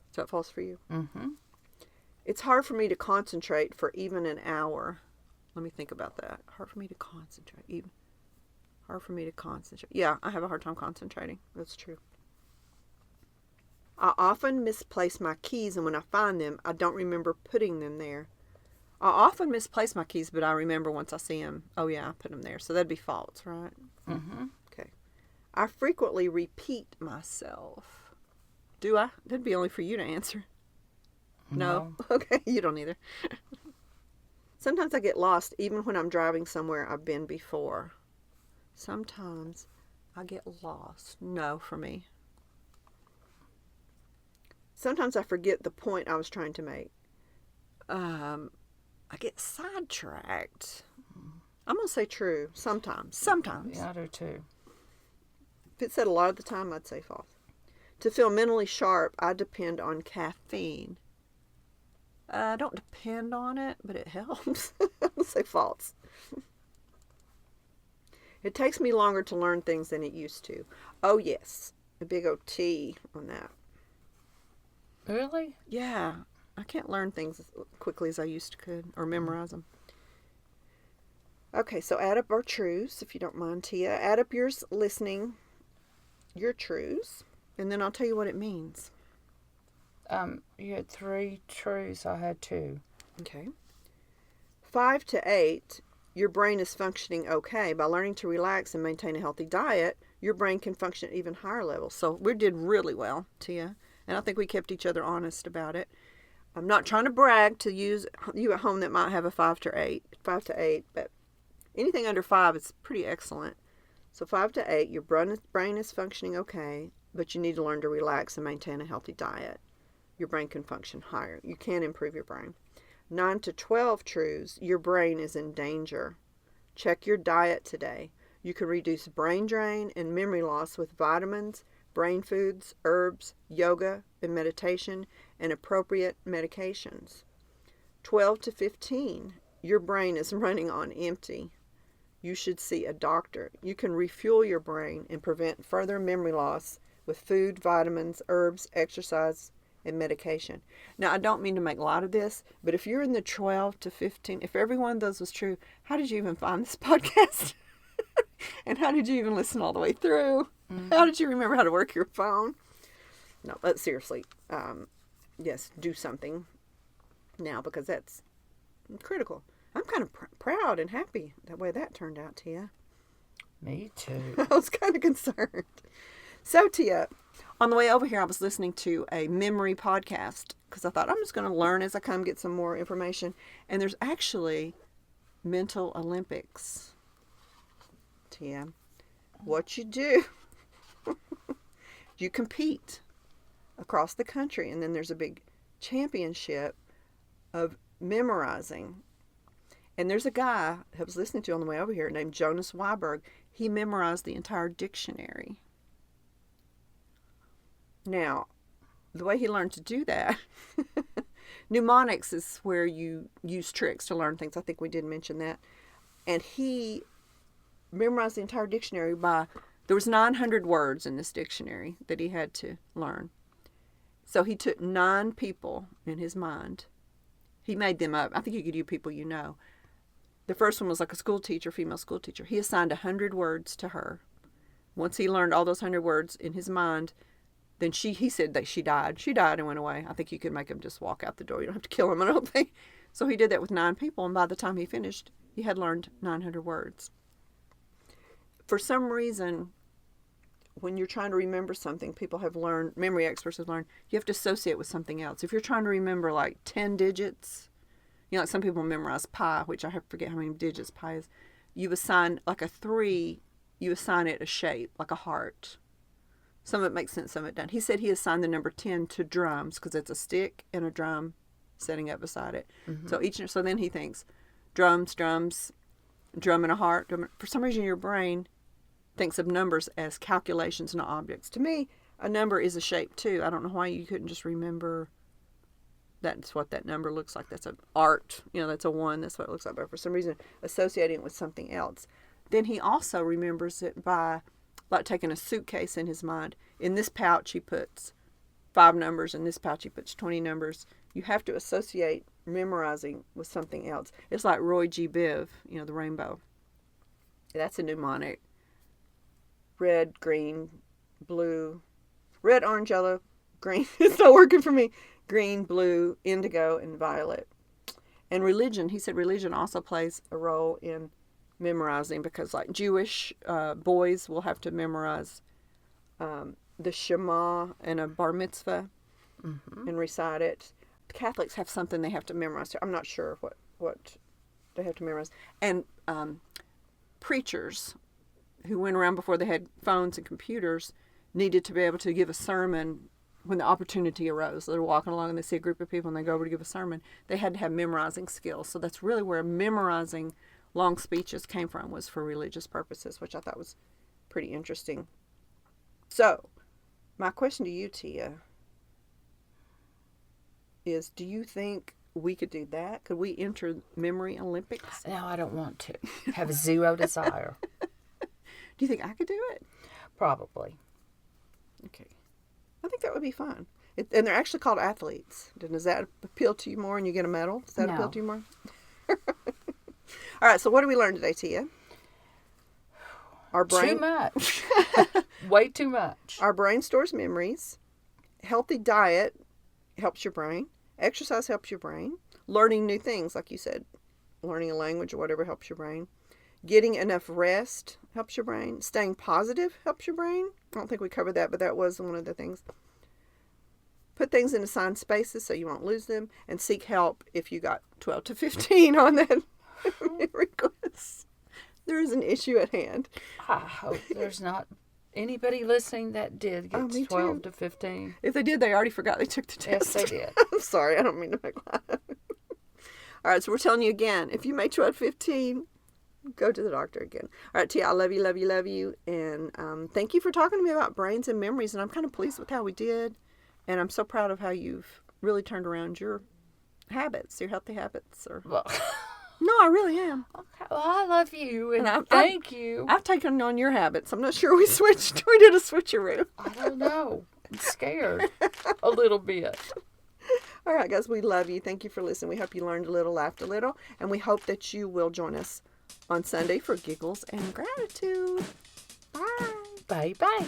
Is that false for you? Mm-hmm. It's hard for me to concentrate for even an hour. Let me think about that. Hard for me to concentrate. Hard for me to concentrate. Yeah, I have a hard time concentrating. That's true. I often misplace my keys, and when I find them, I don't remember putting them there. I often misplace my keys, but I remember once I see them, oh yeah, I put them there. So that'd be false, right? Mm-hmm. Okay. I frequently repeat myself. Do I? That'd be only for you to answer. No? Okay, you don't either. Sometimes I get lost even when I'm driving somewhere I've been before. Sometimes I get lost. No for me. Sometimes I forget the point I was trying to make. I get sidetracked. I'm going to say true. Sometimes. Sometimes. Yeah, I do too. If it said a lot of the time, I'd say false. To feel mentally sharp, I depend on caffeine. I don't depend on it, but it helps. I'll say false. It takes me longer to learn things than it used to. Oh, yes. A big OT on that. Really? Yeah. I can't learn things as quickly as I used to could or memorize them. Okay, so add up our truths, if you don't mind, Tia. Add up yours listening, your truths, and then I'll tell you what it means. You had 3 truths. I had 2. Okay. 5 to 8, your brain is functioning okay. By learning to relax and maintain a healthy diet, your brain can function at even higher levels. So we did really well, Tia, and I think we kept each other honest about it. I'm not trying to brag to you at home that might have a 5 to 8, but anything under 5 is pretty excellent. So 5 to 8, your brain is functioning okay, but you need to learn to relax and maintain a healthy diet. Your brain can function higher. You can improve your brain. 9 to 12 truths, your brain is in danger. Check your diet today. You can reduce brain drain and memory loss with vitamins, brain foods, herbs, yoga, and meditation, and appropriate medications. 12 to 15, your brain is running on empty. You should see a doctor. You can refuel your brain and prevent further memory loss with food, vitamins, herbs, exercise, and medication. Now, I don't mean to make a lot of this, but if you're in the 12 to 15, if every one of those was true, how did you even find this podcast? And how did you even listen all the way through? Mm-hmm. How did you remember how to work your phone? No, but seriously, yes, do something now because that's critical. I'm kind of proud and happy the way that turned out, Tia. Me too. I was kind of concerned. So, Tia, on the way over here, I was listening to a memory podcast because I thought I'm just going to learn as I come, get some more information. And there's actually mental Olympics. Tia, what you do, you compete across the country, and then there's a big championship of memorizing. And there's a guy I was listening to on the way over here named Jonas Weiberg. He memorized the entire dictionary. Now, the way he learned to do that, mnemonics is where you use tricks to learn things. I think we did mention that. And he memorized the entire dictionary there was 900 words in this dictionary that he had to learn. So he took 9 people in his mind. He made them up. I think you could do people you know. The first one was like a school teacher, female school teacher. He assigned 100 words to her. Once he learned all those 100 words in his mind, then he said that she died. She died and went away. I think you could make him just walk out the door. You don't have to kill him, I don't think. So he did that with 9 people, and by the time he finished, he had learned 900 words. For some reason, when you're trying to remember something, people have learned, memory experts have learned, you have to associate with something else. If you're trying to remember like 10 digits, like some people memorize pi, which I forget how many digits pi is. You assign like a 3, you assign it a shape, like a heart. Some of it makes sense, some of it doesn't. He said he assigned the number 10 to drums because it's a stick and a drum setting up beside it. Mm-hmm. So then he thinks drums, drum and a heart. For some reason, your brain thinks of numbers as calculations, not objects. To me, a number is a shape too. I don't know why you couldn't just remember that's what that number looks like. That's an art. That's a 1. That's what it looks like. But for some reason, associating it with something else. Then he also remembers it by, like, taking a suitcase in his mind. In this pouch, he puts 5 numbers. In this pouch, he puts 20 numbers. You have to associate memorizing with something else. It's like Roy G. Biv, the rainbow. That's a mnemonic. Red, green, blue, red, orange, yellow, green. It's not working for me. Green, blue, indigo, and violet. And religion, he said religion also plays a role in memorizing, because like Jewish boys will have to memorize the Shema and a bar mitzvah and recite it. Catholics have something they have to memorize. I'm not sure what they have to memorize. And preachers who went around before they had phones and computers needed to be able to give a sermon when the opportunity arose. They're walking along and they see a group of people and they go over to give a sermon. They had to have memorizing skills. So that's really where memorizing long speeches came from, was for religious purposes, which I thought was pretty interesting. So, my question to you, Tia, is do you think we could do that? Could we enter Memory Olympics? No, I don't want to. Have zero desire. Do you think I could do it? Probably. Okay. I think that would be fun. And they're actually called athletes. Does that appeal to you more and you get a medal? Does that appeal to you more? All right, so what did we learn today, Tia? Our brain. Too much. Way too much. Our brain stores memories. Healthy diet helps your brain. Exercise helps your brain. Learning new things, like you said, learning a language or whatever helps your brain. Getting enough rest helps your brain. Staying positive helps your brain. I don't think we covered that, but that was one of the things. Put things in assigned spaces so you won't lose them. And seek help if you got 12 to 15 on that memory quiz. There is an issue at hand. I hope there's not anybody listening that did get 12 to 15. If they did, they already forgot they took the test. Yes, they did. I'm sorry. I don't mean to make light of it. All right, so we're telling you again, if you make 12 to 15, go to the doctor again. All right, Tia, I love you, love you, love you. And thank you for talking to me about brains and memories. And I'm kind of pleased with how we did. And I'm so proud of how you've really turned around your habits, your healthy habits. Well, no, I really am. okay, well, I love you, and thank you. I've taken on your habits. I'm not sure we switched. We did a switcheroo. I don't know. I'm scared a little bit. All right, guys, we love you. Thank you for listening. We hope you learned a little, laughed a little, and we hope that you will join us on Sunday for Giggles and Gratitude. Bye. Bye-bye.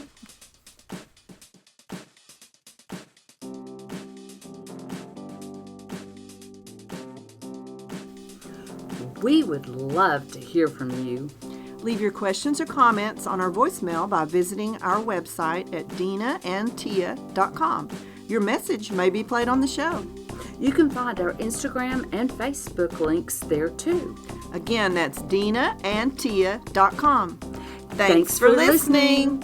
We would love to hear from you. Leave your questions or comments on our voicemail by visiting our website at denaandtia.com. Your message may be played on the show. You can find our Instagram and Facebook links there too. Again, that's denaandtia.com. Thanks for listening.